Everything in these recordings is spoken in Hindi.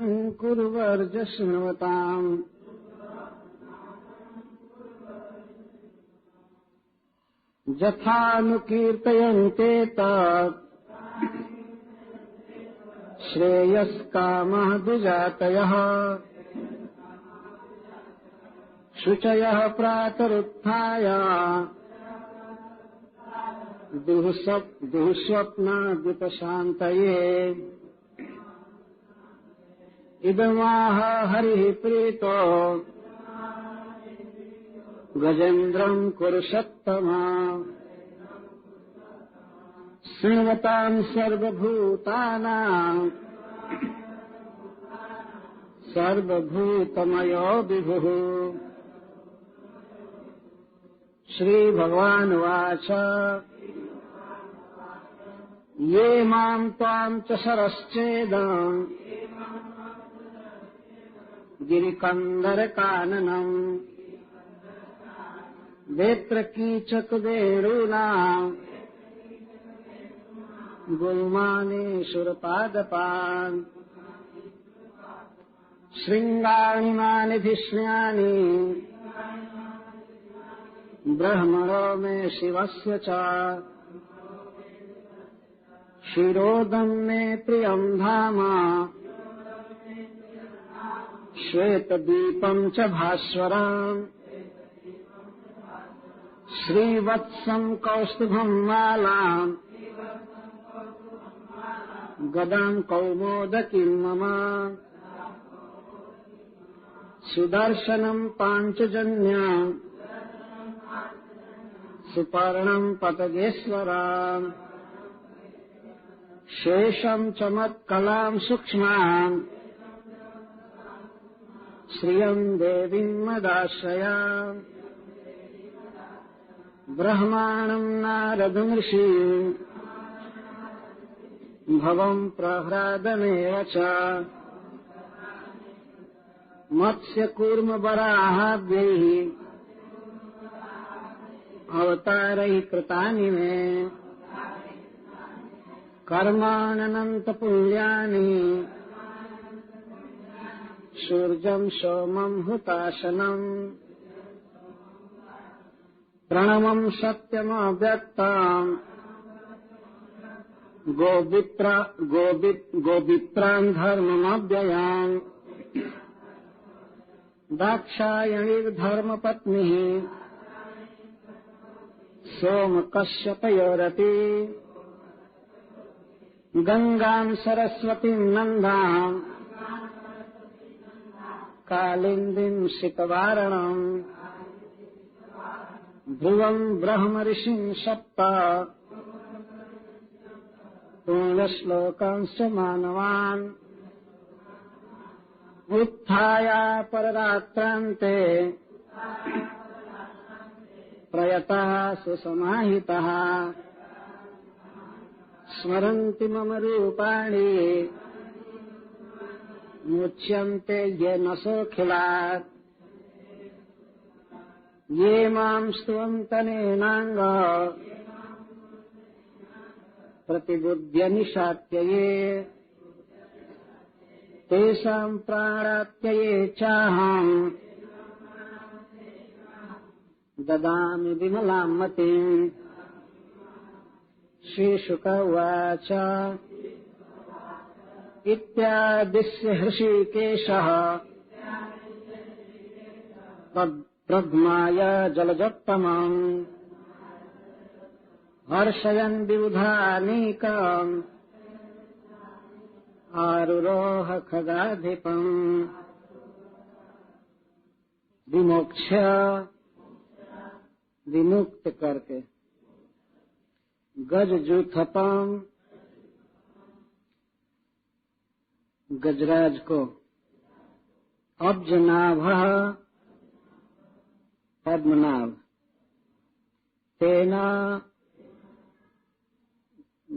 कुर्वर्ज शृण्वताम् यथानुकीर्तयन्ते तत् श्रेयस्कामः द्विजातयः शुचयः प्रातरुत्थाय दुःस्वप्नाद्युपशान्तये इदमाह हरिः प्रीतो गजेन्द्रम् कुरुषत्तमा शृण्वताम् सर्वभूतानाम् सर्वभूतमयो विभुः। श्रीभगवानुवाच ये माम् त्वाम् च सरश्चेदम् गिरिकन्दरकाननम् वेत्रकीचकवेणूनाम् गुल्मानेश्वरपादपान् शृङ्गाणि धिष्ण्यानि ब्रह्मणो मे शिवस्य च शिरोदम् मे प्रियम् धाम श्वेतदीपम् च भास्वरम् श्रीवत्सम् कौस्तुभम् मालाम् गदाम् कौमोदकीम् मम सुदर्शनम् पाञ्चजन्यम् सुपर्णम् पतगेश्वराम् शेषम् च मत्कलाम् सूक्ष्माम् श्रियम् देवीम् मदाश्रयाम् ब्रह्माणम् नारदमृषीम् भवम् प्रह्लादमेव च मत्स्यकूर्मवराहाद्यैः अवतारैः कृतानि मे कर्माण्यनन्तपुण्यानि सूर्यम् सोमम् हुताशनम् प्रणवम् सत्यमव्यक्तम् गोवित्रान् धर्ममव्ययान् दाक्षायणीर्धर्मपत्निः सोमकश्यपयोरपि गङ्गाम् सरस्वतीम् नन्दाम् कालिन्दीम् शितवारणम् ध्रुवम् ब्रह्मऋषिम् सप्त पूर्णश्लोकांश्च मानवान् उत्थाय पररात्रान्ते प्रयतः सुसमाहितः स्मरन्ति मम रूपाणि मुच्यन्ते येन सोऽखिलात् ये माम् स्तुवन्तनेनाङ्ग प्रतिबुध्य निशात्यये तेषाम् प्राणात्यये चाहम् ददामि विमलाम् मतिम्। श्रीशुक उवाच इत्यादिश्य हृषीकेशः प्रद्माय जलजोत्तमम् हर्षयन् विबुधानीकम् आरुरोह खगाधिपम् विमोक्ष्य विमुक्त करके गजजूथपम गजराज को अब्जनाभः पद्मनाभ तेना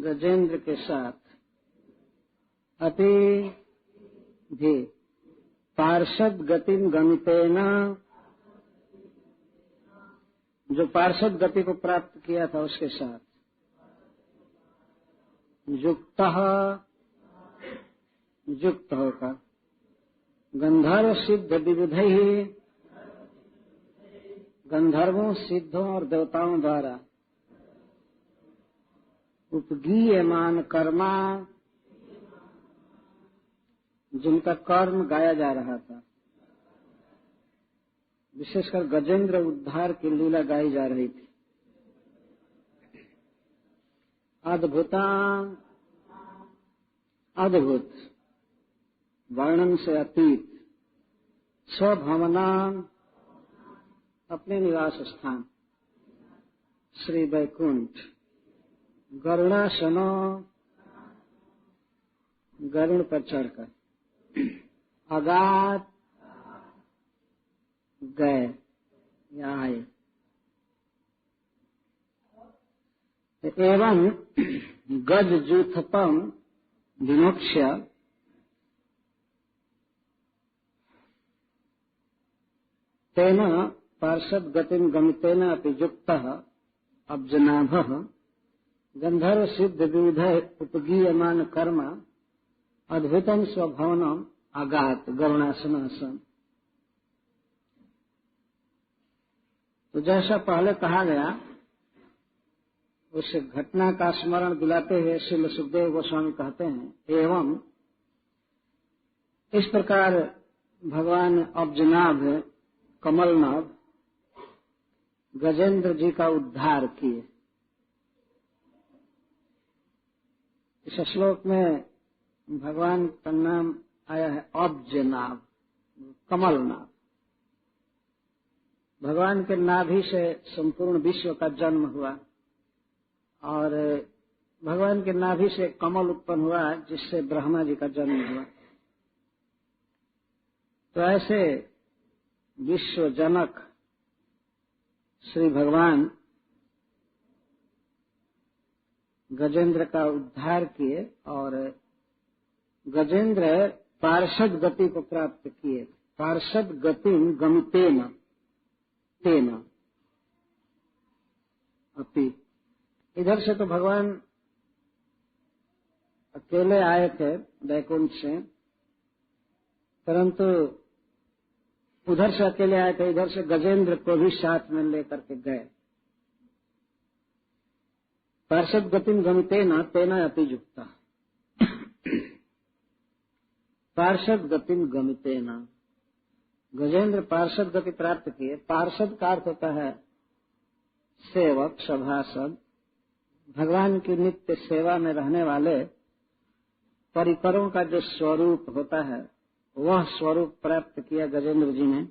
गजेंद्र के साथ अपि भी पार्षद गतिम गमितेना जो पार्षद गति को प्राप्त किया था उसके साथ युक्त होकर गंधर्व सिद्ध विविधि, गंधर्वों, सिद्धों और देवताओं द्वारा उपगीयमान कर्मा, जिनका कर्म गाया जा रहा था, विशेषकर गजेंद्र उद्धार की लीला गाई जा रही थी। अद्भुता, अद्भुत, वर्णन से अतीत, स्वभवना, अपने निवास स्थान श्री वैकुंठ, गरुड़ासनो, गरुड़ पर चढ़कर, अगाध, गए या आए, एवं गज जूथपम विमोक्ष्य, तेन पार्षद गतिम गमितेन अपि युक्तः अब्जनाभः गंधर्व सिद्ध विविध उपगीयमान कर्म अद्भुतम स्वभवनम आगात गरुणासनासन। तो जैसा पहले कहा गया उस घटना का स्मरण दिलाते हुए श्री सुखदेव गोस्वामी कहते हैं, एवं इस प्रकार भगवान अब्जनाभ कमलनाभ गजेंद्र जी का उद्धार किए। इस श्लोक में भगवान का नाम आया है अब्जनाभ, कमलनाभ। भगवान के नाभि से संपूर्ण विश्व का जन्म हुआ और भगवान के नाभि से कमल उत्पन्न हुआ जिससे ब्रह्मा जी का जन्म हुआ। तो ऐसे विश्व जनक श्री भगवान गजेंद्र का उद्धार किए और गजेंद्र पार्षद गति को प्राप्त किए। पार्षद गति गमितेन तेन अपि। इधर से तो भगवान अकेले आए थे वैकुंठ से, परंतु उधर से अकेले आए थे, इधर से गजेंद्र को भी साथ में लेकर के गए। पार्षद गतिम गमितेन तेन अपि युक्ता। पार्षद गतिम गमितेन, गजेंद्र पार्षद गति प्राप्त किए। पार्षद का अर्थ होता है सेवक, सभासद, भगवान की नित्य सेवा में रहने वाले परिकरों का जो स्वरूप होता है वह स्वरूप प्राप्त किया गजेंद्र जी ने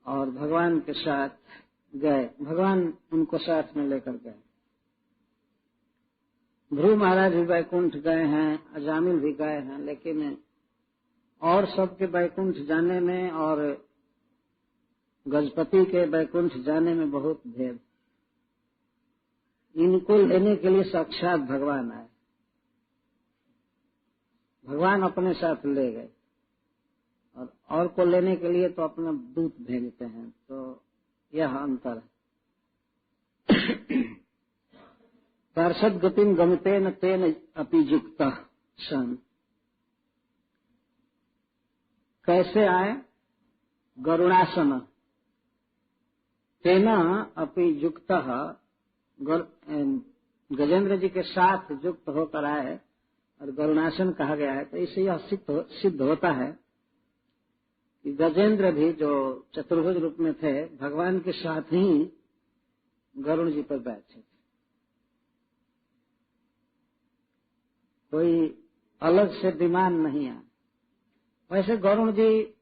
और भगवान के साथ गए। भगवान उनको साथ में लेकर गए। ध्रुव महाराज भी वैकुंठ गए हैं, अजामिल भी गए हैं, लेकिन और सबके वैकुंठ जाने में और गजपति के वैकुंठ जाने में बहुत भेद। इनको लेने के लिए साक्षात भगवान आए, भगवान अपने साथ ले गए और को लेने के लिए तो अपना दूत भेजते हैं। तो यह अंतर है। पार्षद गतिम गमितेन तेन अपि युक्तः सन। कैसे आए? गरुड़ासन तेन अपि युक्तः, गजेंद्र जी के साथ युक्त होकर आए और गरुड़ासन कहा गया है। तो इससे यह सिद्ध होता है कि गजेंद्र भी जो चतुर्भुज रूप में थे भगवान के साथ ही गरुड़ जी पर बैठे थे। कोई अलग से विमान नहीं आया। वैसे गरुड़ जी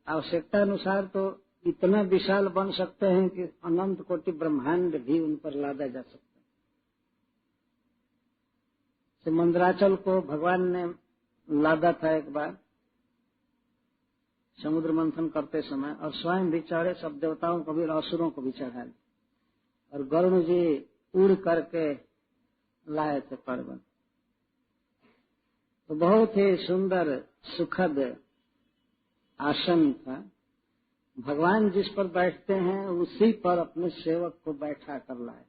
आवश्यकता अनुसार तो इतना विशाल बन सकते हैं कि अनंत कोटि ब्रह्मांड भी उन पर लादा जा सकता है। मंदराचल को भगवान ने लादा था एक बार समुद्र मंथन करते समय, और स्वयं भी चढ़े, सब देवताओं को भी और असुरों को भी चढ़ा दिए, और गरुड़ जी उड़ करके लाए थे पर्वत। तो बहुत ही सुंदर सुखद आसन था। भगवान जिस पर बैठते हैं उसी पर अपने सेवक को बैठा कर लाए।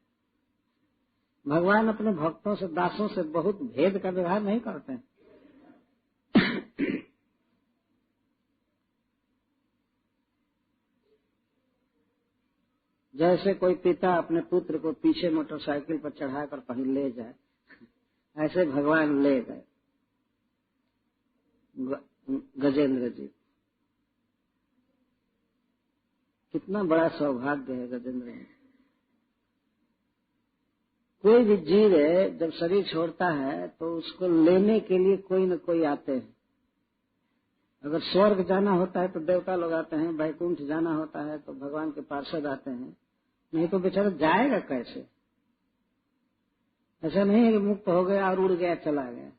भगवान अपने भक्तों से, दासों से बहुत भेद का व्यवहार नहीं करते हैं। जैसे कोई पिता अपने पुत्र को पीछे मोटरसाइकिल पर चढ़ाकर कहीं ले जाए, ऐसे भगवान ले गए गजेंद्र जी। कितना बड़ा सौभाग्य है गजेंद्र जी। कोई भी जीव है जब शरीर छोड़ता है तो उसको लेने के लिए कोई न कोई आते हैं। अगर स्वर्ग जाना होता है तो देवता लोग आते हैं, वैकुंठ जाना होता है तो भगवान के पार्षद आते हैं, नहीं तो बेचारा जाएगा कैसे। ऐसा नहीं है कि मुक्त हो गया और उड़ गया चला गया,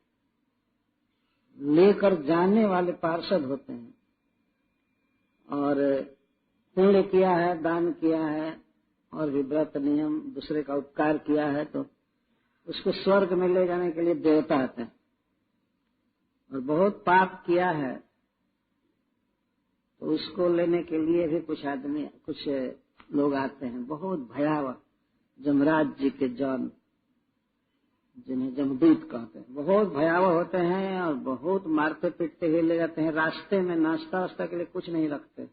लेकर जाने वाले पार्षद होते हैं। और पुण्य किया है, दान किया है और भी व्रत नियम दूसरे का उपकार किया है तो उसको स्वर्ग में ले जाने के लिए देवता आते हैं। और बहुत पाप किया है तो उसको लेने के लिए भी कुछ लोग आते हैं। बहुत भयावह जमराज जी के जन, जिन्हें जमदूत कहते हैं, बहुत भयावह होते हैं और बहुत मारते पीटते हुए ले जाते हैं। रास्ते में नाश्ता वास्ता के लिए कुछ नहीं रखते।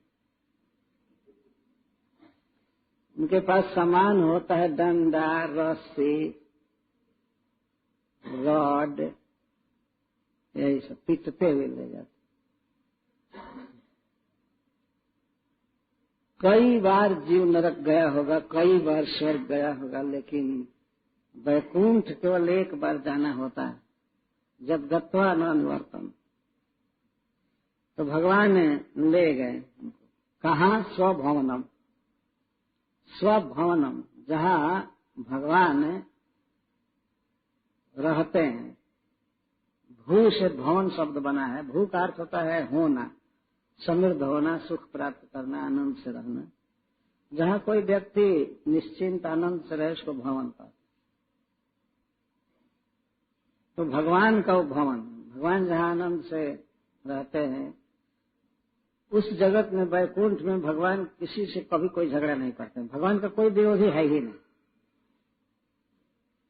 उनके पास सामान होता है डंडा, रस्सी, रॉड, यही सब पीटते हुए ले जाते। कई बार जीव नरक गया होगा, कई बार स्वर्ग गया होगा, लेकिन वैकुंठ केवल एक बार जाना होता है, जब गत्वा न निवर्तन। तो भगवान ले गए। कहाँ? स्वभवनम। स्वभवनम, जहाँ भगवान रहते हैं। भू से भवन शब्द बना है। भू का अर्थ होता है होना, समृद्ध होना, सुख प्राप्त करना, आनंद से रहना। जहाँ कोई व्यक्ति निश्चिंत आनंद से रहे उसको भवन कहते। तो भगवान का वो भवन, भगवान जहाँ आनंद से रहते हैं उस जगत में, वैकुंठ में, भगवान किसी से कभी कोई झगड़ा नहीं करते। भगवान का कोई विरोधी है ही नहीं।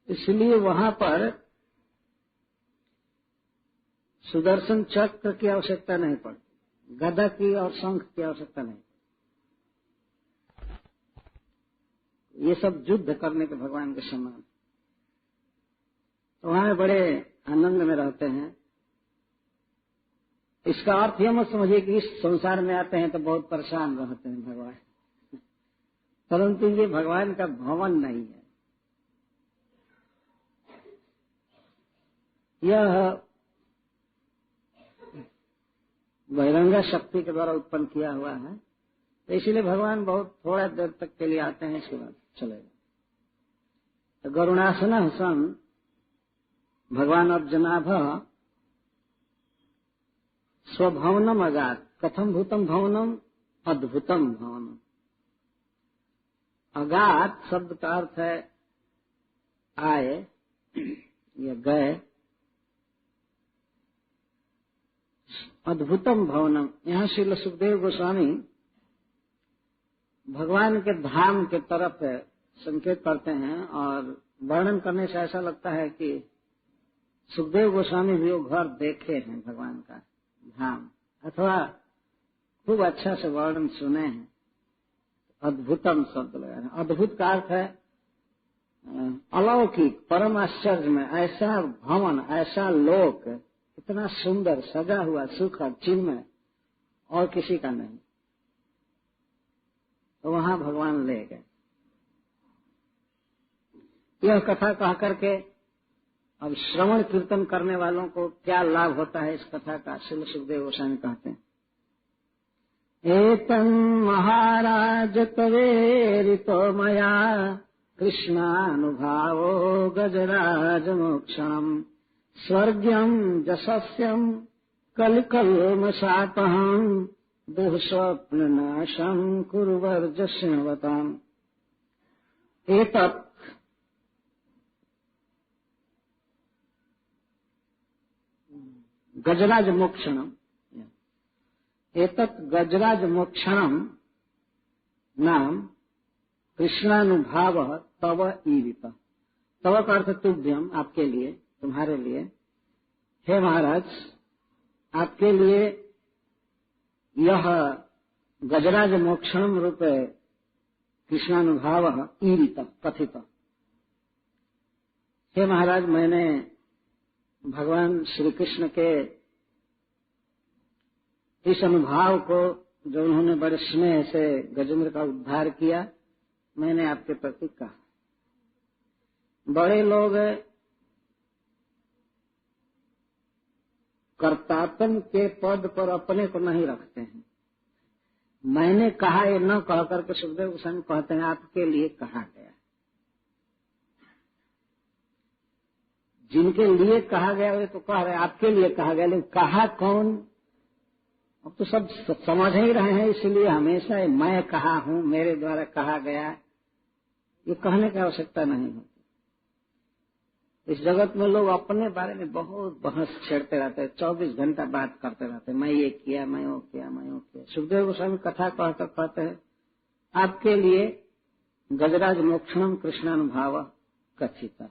इसलिए वहां पर सुदर्शन चक्र की आवश्यकता नहीं पड़ती, गदा की और शंख की आवश्यकता नहीं। ये सब युद्ध करने के भगवान के समान। तो वहां बड़े आनंद में रहते हैं। इसका अर्थ यह मत समझिए कि इस संसार में आते हैं तो बहुत परेशान रहते हैं भगवान, परंतु ये भगवान का भवन नहीं है। यह बहिरंगा शक्ति के द्वारा उत्पन्न किया हुआ है। तो इसीलिए भगवान बहुत थोड़ा देर तक के लिए आते हैं, इसके बाद चलेगा। तो गरुणासन सन भगवान अर्जुनाभ स्वभवनम अगात। कथम भूतम भवनम? अद्भुतम भवनम। अगात शब्द का अर्थ है आए या गए। अद्भुतम भवनम, यहाँ श्रील सुखदेव गोस्वामी भगवान के धाम के तरफ संकेत करते हैं और वर्णन करने से ऐसा लगता है कि सुखदेव गोस्वामी भी वो घर देखे हैं, भगवान का धाम, अथवा खूब अच्छा से वर्णन सुने हैं। अद्भुतम शब्द लगा है। अद्भुत का अर्थ है अलौकिक, परम आश्चर्य में। ऐसा भवन, ऐसा लोक, इतना सुंदर सजा हुआ, सुखद, चिन्मय और किसी का नहीं। तो वहां भगवान ले गए। यह कथा कह करके अब श्रवण कीर्तन करने वालों को क्या लाभ होता है इस कथा का, श्रील सुखदेव गोस्वामी कहते हैं। एतन् महाराज तवेरितो मया कृष्णानुभावो गजराज मोक्षणम् स्वर्ग्यं जशस्यं कलिकल्मषापहं दुःस्वप्ननाशं कुर्वर्जस्यवताम्। एतत् गजराज मोक्षणम। एतत् गजराज मोक्षणम नाम कृष्णानुभाव तव ईरित। तव का अर्थ तुभ्यम, आपके लिए, तुम्हारे लिए। हे महाराज, आपके लिए यह गजराज मोक्षणम रूप कृष्णानुभाव ईरित कथित। हे महाराज, मैंने भगवान श्री कृष्ण के इस अनुभाव को, जो उन्होंने बड़े स्नेह से गजेंद्र का उद्धार किया, मैंने आपके प्रति कहा। बड़े लोग कर्तापन के पद पर अपने को नहीं रखते हैं। मैंने कहा ये न कह करके सुखदेव गोस्वामी कहते हैं आपके लिए कहा गया। जिनके लिए कहा गया वे तो कह रहे आपके लिए कहा गया, लेकिन कहा कौन अब तो सब समझ ही रहे हैं। इसलिए हमेशा मैं कहा हूं, मेरे द्वारा कहा गया, ये कहने की आवश्यकता नहीं होती। इस जगत में लोग अपने बारे में बहुत बहस छेड़ते रहते हैं, 24 घंटा बात करते रहते हैं, मैं ये किया, मैं वो किया, मैं वो किया। सुखदेव गोस्वामी कथा कहकर कहते हैं आपके लिए गजराज मोक्षणम कृष्णानुभाव कथिता।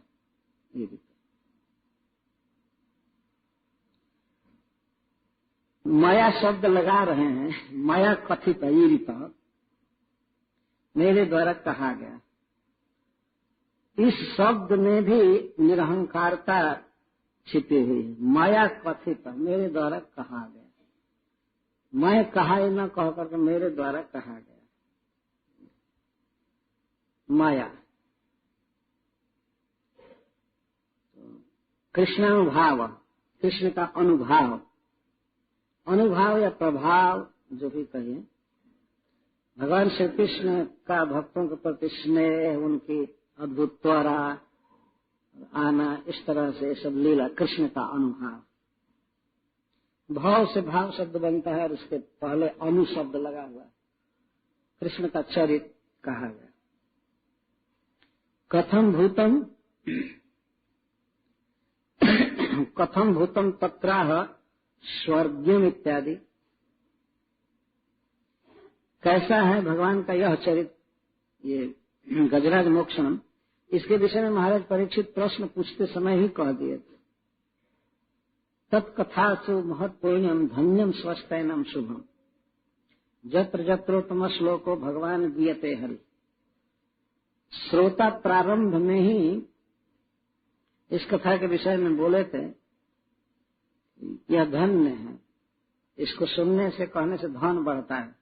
माया शब्द लगा रहे हैं, माया कथित ईरित, मेरे द्वारा कहा गया। इस शब्द में भी निरहंकारता छिपी हुई है। माया कथित, मेरे द्वारा कहा गया। मैं कहा ही न कह करके मेरे द्वारा कहा गया। माया कृष्णानुभाव, कृष्ण का अनुभाव, अनुभाव या प्रभाव जो भी कहिए, भगवान श्री कृष्ण का भक्तों के प्रति स्नेह, उनकी अद्भुत त्वरा आना, इस तरह से सब लीला, कृष्ण का अनुभाव। भाव से भाव शब्द बनता है और उसके पहले अनु शब्द लगा हुआ, कृष्ण का चरित्र कहा गया। कथम भूतम तत्राह स्वर्गीयम इत्यादि। कैसा है भगवान का यह चरित्र, ये गजराज मोक्षणम, इसके विषय में महाराज परीक्षित प्रश्न पूछते समय ही कह दिए थे। तत्कथासु महत्पुण्यम धन्यम स्वस्तैनम शुभम जत्र जत्रोत्तम श्लोको भगवान गीयते हरि। श्रोता प्रारंभ में ही इस कथा के विषय में बोले थे, यह धन्य है, इसको सुनने से, कहने से धन बढ़ता है,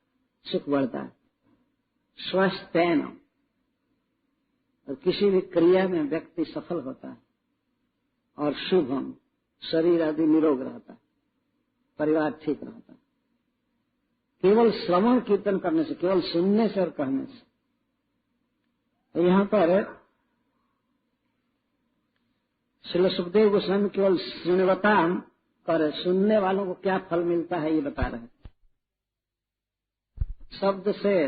सुख बढ़ता है। स्वस्तैनम, और किसी भी क्रिया में व्यक्ति सफल होता है। और शुभम, शरीर आदि निरोग रहता है, परिवार ठीक रहता है। केवल श्रवण कीर्तन करने से, केवल सुनने से और कहने से। तो यहाँ पर श्रील सुखदेव गोस्वामी केवल श्रृणवताम कर, सुनने वालों को क्या फल मिलता है ये बता रहे हैं। शब्द से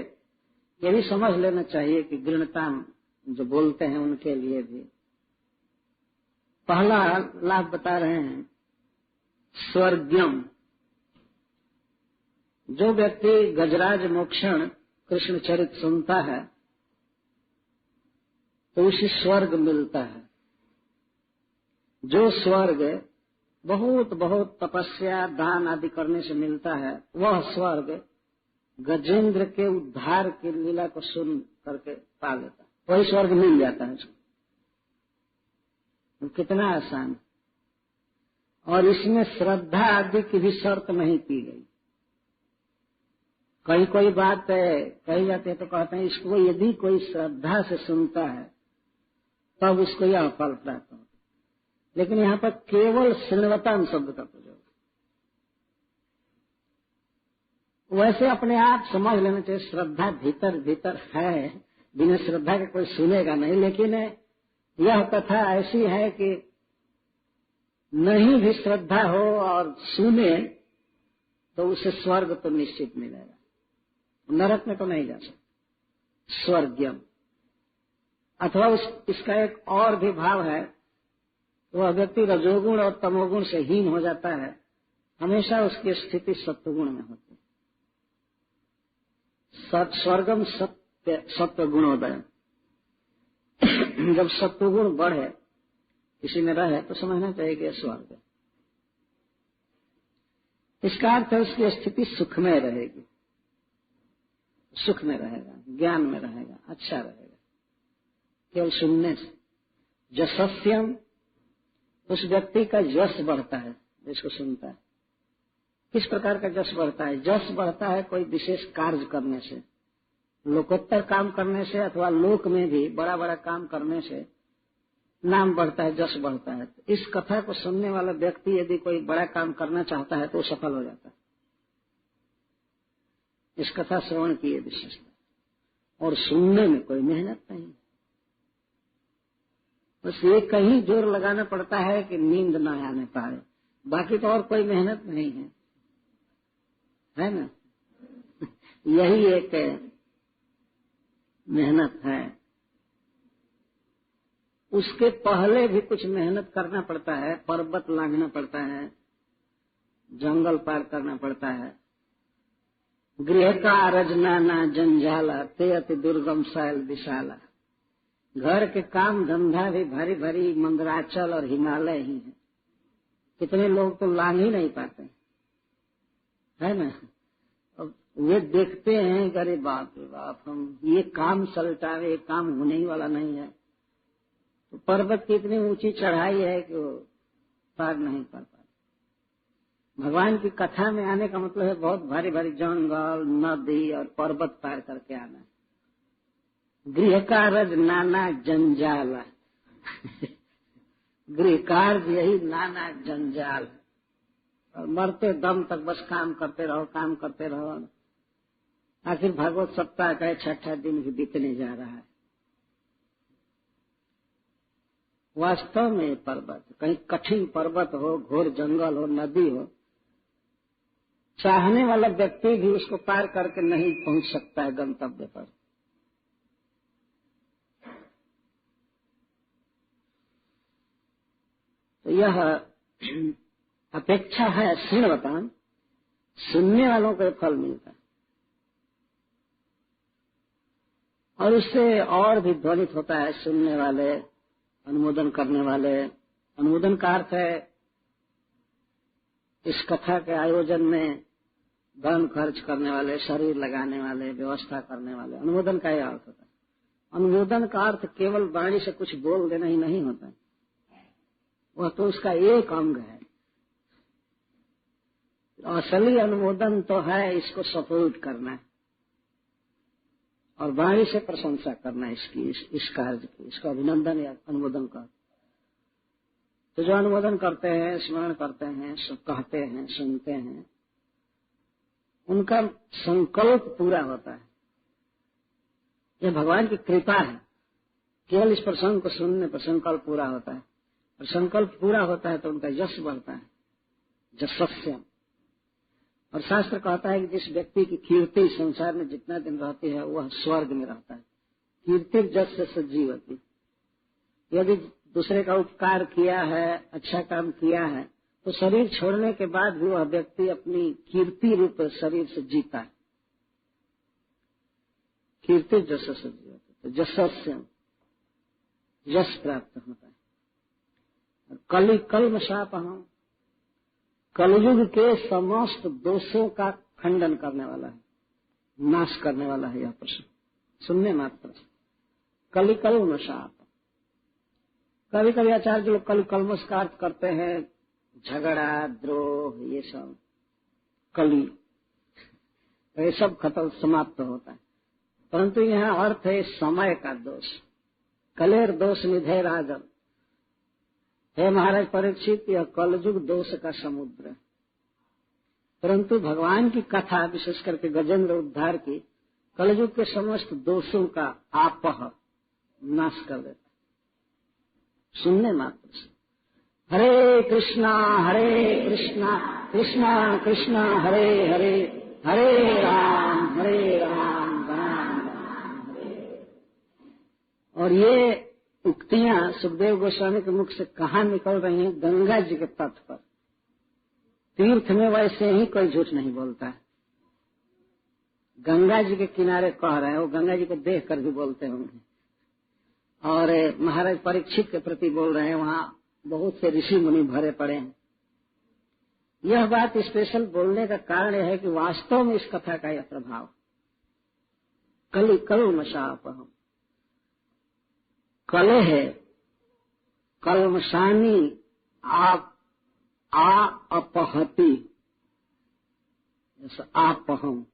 ये भी समझ लेना चाहिए कि गृणताम जो बोलते हैं उनके लिए भी पहला लाभ बता रहे हैं स्वर्गीयम। जो व्यक्ति गजराज मोक्षण कृष्ण चरित्र सुनता है तो उसे स्वर्ग मिलता है। जो स्वर्ग बहुत बहुत तपस्या दान आदि करने से मिलता है, वह स्वर्ग गजेंद्र के उद्धार की लीला को सुन करके पा लेता है, वही स्वर्ग मिल जाता है उसको। कितना आसान। और इसमें श्रद्धा आदि की भी शर्त नहीं की गई। कोई बात कही जाती है तो कहते हैं इसको यदि कोई श्रद्धा से सुनता है तब उसको यह फल प्राप्त होता है। लेकिन यहाँ पर केवल श्रृणवताम शब्द का प्रयोग। वैसे अपने आप समझ लेना चाहिए, श्रद्धा भीतर भीतर है, बिना श्रद्धा के कोई सुनेगा नहीं। लेकिन यह कथा ऐसी है कि नहीं भी श्रद्धा हो और सुने तो उसे स्वर्ग तो निश्चित मिलेगा, नरक में तो नहीं जा सकता। स्वर्गीयम। अथवा इसका एक और भी भाव है, वह व्यक्ति रजोगुण और तमोगुण से हीन हो जाता है, हमेशा उसकी स्थिति सत्वगुण में होती है। स्वर्गम सत्व गुणोदय। जब सत्वगुण बढ़े, किसी में रहे, तो समझना चाहिए कि स्वर्ग है। इसका अर्थ है उसकी स्थिति सुखमय रहेगी। सुख में रहेगा, ज्ञान में रहेगा, अच्छा रहेगा केवल सुनने से। जसस्यम, उस व्यक्ति का यश बढ़ता है जिसको सुनता है। किस प्रकार का यश बढ़ता है? यश बढ़ता है कोई विशेष कार्य करने से, लोकोत्तर काम करने से, अथवा लोक में भी बड़ा बड़ा काम करने से नाम बढ़ता है, यश बढ़ता है। तो इस कथा को सुनने वाला व्यक्ति यदि कोई बड़ा काम करना चाहता है तो वो सफल हो जाता है। इस कथा श्रवण की ये विशेषता। और सुनने में कोई मेहनत नहीं, बस ये कहीं जोर लगाना पड़ता है कि नींद ना आने पाए, बाकी तो और कोई मेहनत नहीं है ना। यही एक मेहनत है। उसके पहले भी कुछ मेहनत करना पड़ता है, पर्वत लांघना पड़ता है, जंगल पार करना पड़ता है। गृह का रजनाना जंजाला ते अति दुर्गम शैल विशाला। घर के काम धंधा भी भारी भारी मंदराचल और हिमालय ही है। कितने लोग तो लांघ ही नहीं पाते, है ना। अब वे देखते हैं कि अरे बाप रे बाप, हम ये काम सलटावे, ये काम होने ही वाला नहीं है। तो पर्वत की इतनी ऊंची चढ़ाई है कि वो पार नहीं कर पाते। भगवान की कथा में आने का मतलब है बहुत भारी भारी जंगल, नदी और पर्वत पार करके आना। गृह कार्य नाना जंजाल। गृह कार्य यही नाना जंजाल, और मरते दम तक बस काम करते रहो, काम करते रहो। आखिर भागवत सप्ताह का 6ठा दिन भी बीतने जा रहा है। वास्तव में पर्वत, कहीं कठिन पर्वत हो, घोर जंगल हो, नदी हो, चाहने वाला व्यक्ति भी उसको पार करके नहीं पहुंच सकता है गंतव्य पर। तो यह अपेक्षा है श्रृणवताम, सुनने वालों को फल मिलता है। और उससे और भी ध्वनित होता है सुनने वाले, अनुमोदन करने वाले। अनुमोदन का अर्थ है इस कथा के आयोजन में धन खर्च करने वाले, शरीर लगाने वाले, व्यवस्था करने वाले। अनुमोदन का यह अर्थ होता है। अनुमोदन का अर्थ केवल वाणी से कुछ बोल देना ही नहीं होता, वह तो उसका एक अंग है। असली अनुमोदन तो है इसको सपोर्ट करना और वाणी से प्रशंसा करना इसकी, इस कार्य की, इसका अभिनंदन या अनुमोदन कर। तो जो अनुमोदन करते हैं, स्मरण करते हैं, सब कहते हैं, सुनते हैं, उनका संकल्प पूरा होता है। यह भगवान की कृपा है। केवल इस प्रसंग को सुनने पर संकल्प पूरा होता है, और संकल्प पूरा होता है तो उनका यश बढ़ता है, जसस्यम। और शास्त्र कहता है कि जिस व्यक्ति की कीर्ति संसार में जितना दिन रहती है वह स्वर्ग में रहता है। कीर्ति जस से सजीवती। यदि दूसरे का उपकार किया है, अच्छा काम किया है, तो शरीर छोड़ने के बाद भी वह व्यक्ति अपनी कीर्ति रूप शरीर से जीता है। कीर्ति जस से सजीवती, तो जसस्यम, यश प्राप्त होता है। कली कल्म शापहम, कलयुग के समस्त दोषों का खंडन करने वाला है, नाश करने वाला है यह प्रश्न सुनने मात्र से। कली कल्म शाप। कभी कभी आचार्य लोग कली कल्मश का अर्थ करते हैं झगड़ा, द्रोह, ये सब कली, ये सब खत्म समाप्त होता है। परंतु यहाँ अर्थ है समय का दोष। कलेर दोष निधे राजन। हे महाराज परीक्षित, यह कलयुग दोष का समुद्र है। परंतु भगवान की कथा, विशेष करके गजेंद्र उद्धार की, कलयुग के समस्त दोषों का आपह नाश कर देता है सुनने मात्र से। हरे कृष्णा कृष्णा कृष्णा हरे हरे, हरे राम राम राम हरे। और ये उक्तियां सुखदेव गोस्वामी के मुख से कहाँ निकल रही हैं? गंगा जी के तट पर। तीर्थ में वैसे ही कोई झूठ नहीं बोलता है। गंगा जी के किनारे कह रहे हैं, वो गंगा जी को देख कर भी बोलते होंगे। और महाराज परीक्षित के प्रति बोल रहे हैं, वहां बहुत से ऋषि मुनि भरे पड़े हैं। यह बात स्पेशल बोलने का कारण यह है कि वास्तव में इस कथा का यह प्रभाव, कलि कल्मषापहम्। कलह कल्मषानि अपहति आपहम।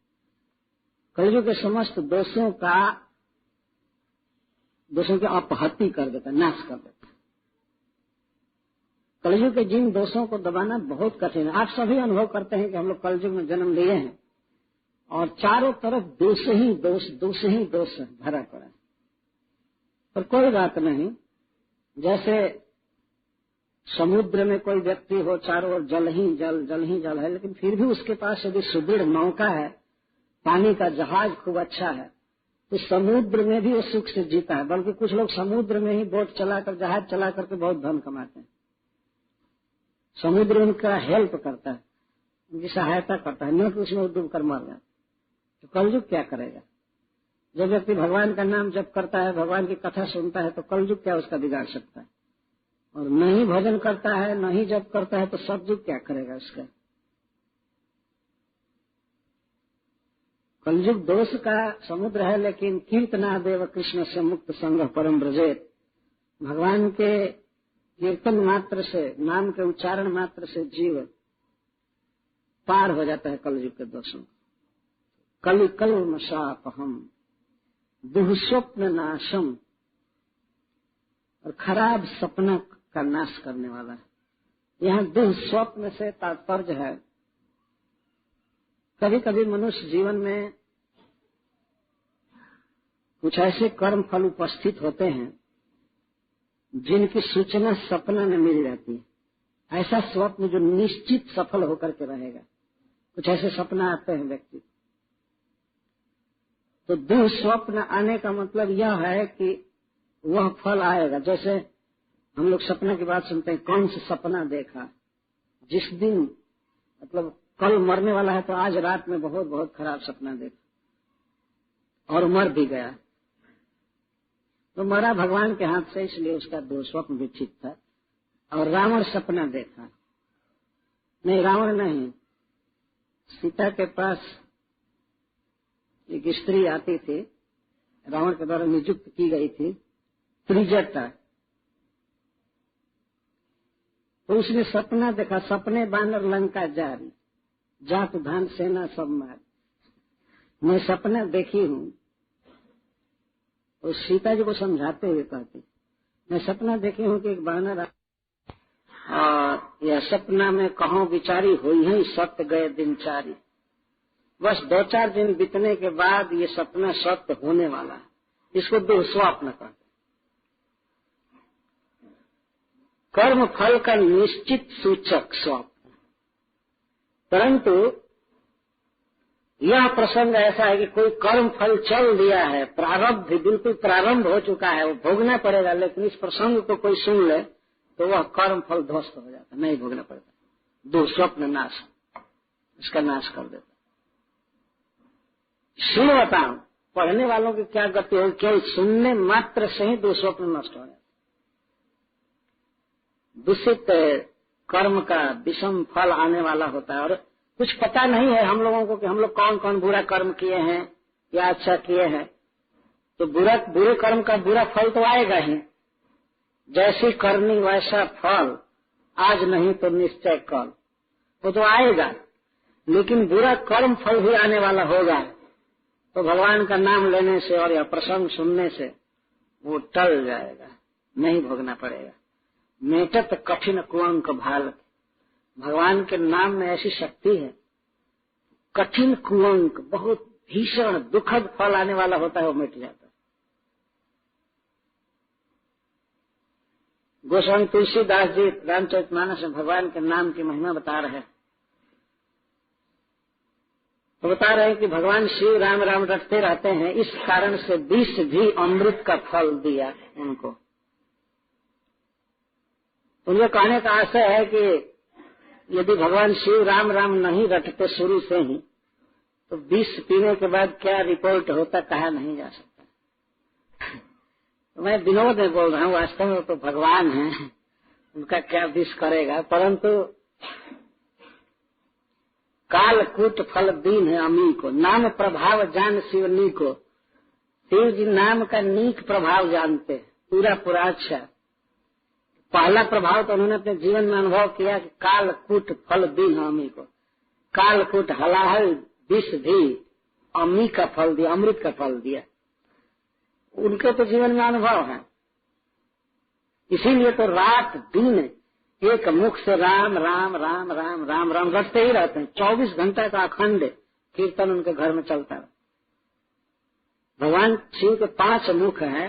कलयुग के समस्त दोषों की अपहति कर देता, नाश कर देता। कलयुग के जिन दोषों को दबाना बहुत कठिन है। आप सभी अनुभव करते हैं कि हम लोग कलयुग में जन्म लिए हैं और चारों तरफ दोष ही दोष भरा पड़ा है। पर कोई बात नहीं, जैसे समुद्र में कोई व्यक्ति हो, चारों ओर जल ही जल है, लेकिन फिर भी उसके पास यदि सुदृढ़ नौका है, पानी का जहाज खूब अच्छा है, तो समुद्र में भी वो सुख से जीता है। बल्कि कुछ लोग समुद्र में ही बोट चलाकर, जहाज चला करके बहुत धन कमाते हैं। समुद्र उनका हेल्प करता है, उनकी सहायता करता है, न कि उसमें डूब कर मर जाए। तो कलयुग क्या करेगा? जब व्यक्ति भगवान का नाम जप करता है, भगवान की कथा सुनता है, तो कलयुग क्या उसका बिगाड़ सकता है? और नहीं भजन करता है, नहीं जप करता है, तो सतयुग क्या करेगा उसका? कलयुग दोष का समुद्र है, लेकिन कीर्तनादेव कृष्ण से मुक्त संग परम ब्रजेत। भगवान के कीर्तन मात्र से, नाम के उच्चारण मात्र से जीव पार हो जाता है कलयुग के दोषों को। कलि कल्मषापहम् दुःस्वप्न नाशम, और खराब सपना का नाश करने वाला है। यहाँ दुःस्वप्न से तात्पर्य है, कभी कभी मनुष्य जीवन में कुछ ऐसे कर्म फल उपस्थित होते हैं जिनकी सूचना सपना में मिल जाती है। ऐसा स्वप्न जो निश्चित सफल होकर के रहेगा, कुछ ऐसे सपना आते हैं व्यक्ति। तो दुःस्वप्न आने का मतलब यह है कि वह फल आएगा। जैसे हम लोग सपना की बात सुनते हैं, कौन सा सपना देखा, जिस दिन मतलब कल मरने वाला है तो आज रात में बहुत बहुत खराब सपना देखा और मर भी गया। तो मरा भगवान के हाथ से, इसलिए उसका दुःस्वप्न भी ठीक था। और रावण सपना देखा, नहीं रावण नहीं, सीता के पास एक स्त्री आती थी, रावण के द्वारा नियुक्त की गई थी, त्रिजटा। तो उसने सपना देखा, सपने बानर लंका जारी, जात धान सेना सब मार। मैं सपना देखी हूँ। और सीता जी को समझाते हुए कहती, मैं सपना देखी हूँ कि एक बानर और यह सपना में कहो विचारी हुई है, सत्य गए दिन चारी। बस 2-4 दिन बीतने के बाद ये सपना सत्य होने वाला है। इसको दुःस्वप्न कहते। कर्म फल का निश्चित सूचक स्वप्न। परंतु यह प्रसंग ऐसा है कि कोई कर्म फल चल दिया है, प्रारब्ध बिल्कुल प्रारंभ हो चुका है, वो भोगना पड़ेगा, लेकिन इस प्रसंग को कोई सुन ले तो वह कर्म फल ध्वस्त हो जाता, नहीं भोगना पड़ता। दुःस्वप्न नाश, इसका नाश कर देता। सुनवता पढ़ने वालों की क्या गति हो, केवल सुनने मात्र से ही दुःस्वप्न नष्ट हो जाता। दूषित कर्म का विषम फल आने वाला होता है। और कुछ पता नहीं है हम लोगों को कि हम लोग कौन कौन बुरा कर्म किए हैं या अच्छा किए हैं। तो बुरे कर्म का बुरा फल तो आएगा ही। जैसी करनी वैसा फल, आज नहीं तो निश्चय कल, वो तो आएगा। लेकिन बुरा कर्म फल भी आने वाला होगा। तो भगवान का नाम लेने से और यह प्रसंग सुनने से वो टल जाएगा, नहीं भोगना पड़ेगा। मेटत कठिन कुअंक भाल, भगवान के नाम में ऐसी शक्ति है। कठिन कुअंक, बहुत भीषण दुखद फल आने वाला होता है, वो मिट जाता है। गोस्वामी तुलसीदास जी रामचरितमानस में भगवान के नाम की महिमा बता रहे हैं। तो बता रहे हैं कि भगवान शिव राम राम रटते रहते हैं, इस कारण से विष भी अमृत का फल दिया उनको। उनके कहने का आशय है कि यदि भगवान शिव राम राम नहीं रटते शुरू से ही, तो विष पीने के बाद क्या रिपोर्ट होता कहा नहीं जा सकता। तो मैं विनोद में बोल रहा हूँ, वास्तव में तो भगवान है, उनका क्या विष करेगा। परंतु काल कूट फल दीन है अमी को, नाम प्रभाव जान शिवनी को। शिव जी नाम का नीक प्रभाव जानते हैं, पूरा अच्छा। पहला प्रभाव तो उन्होंने अपने जीवन में अनुभव किया कि कालकूट फल दी हामी को, कालकूट हलाहल विष दी अम्मी का फल दिया, अमृत का फल दिया। उनके तो जीवन में अनुभव है, इसीलिए तो रात दिन एक मुख से राम राम राम राम राम राम रटते ही रहते हैं। 24 घंटा का अखंड कीर्तन उनके घर में चलता है। भगवान शिव के 5 मुख हैं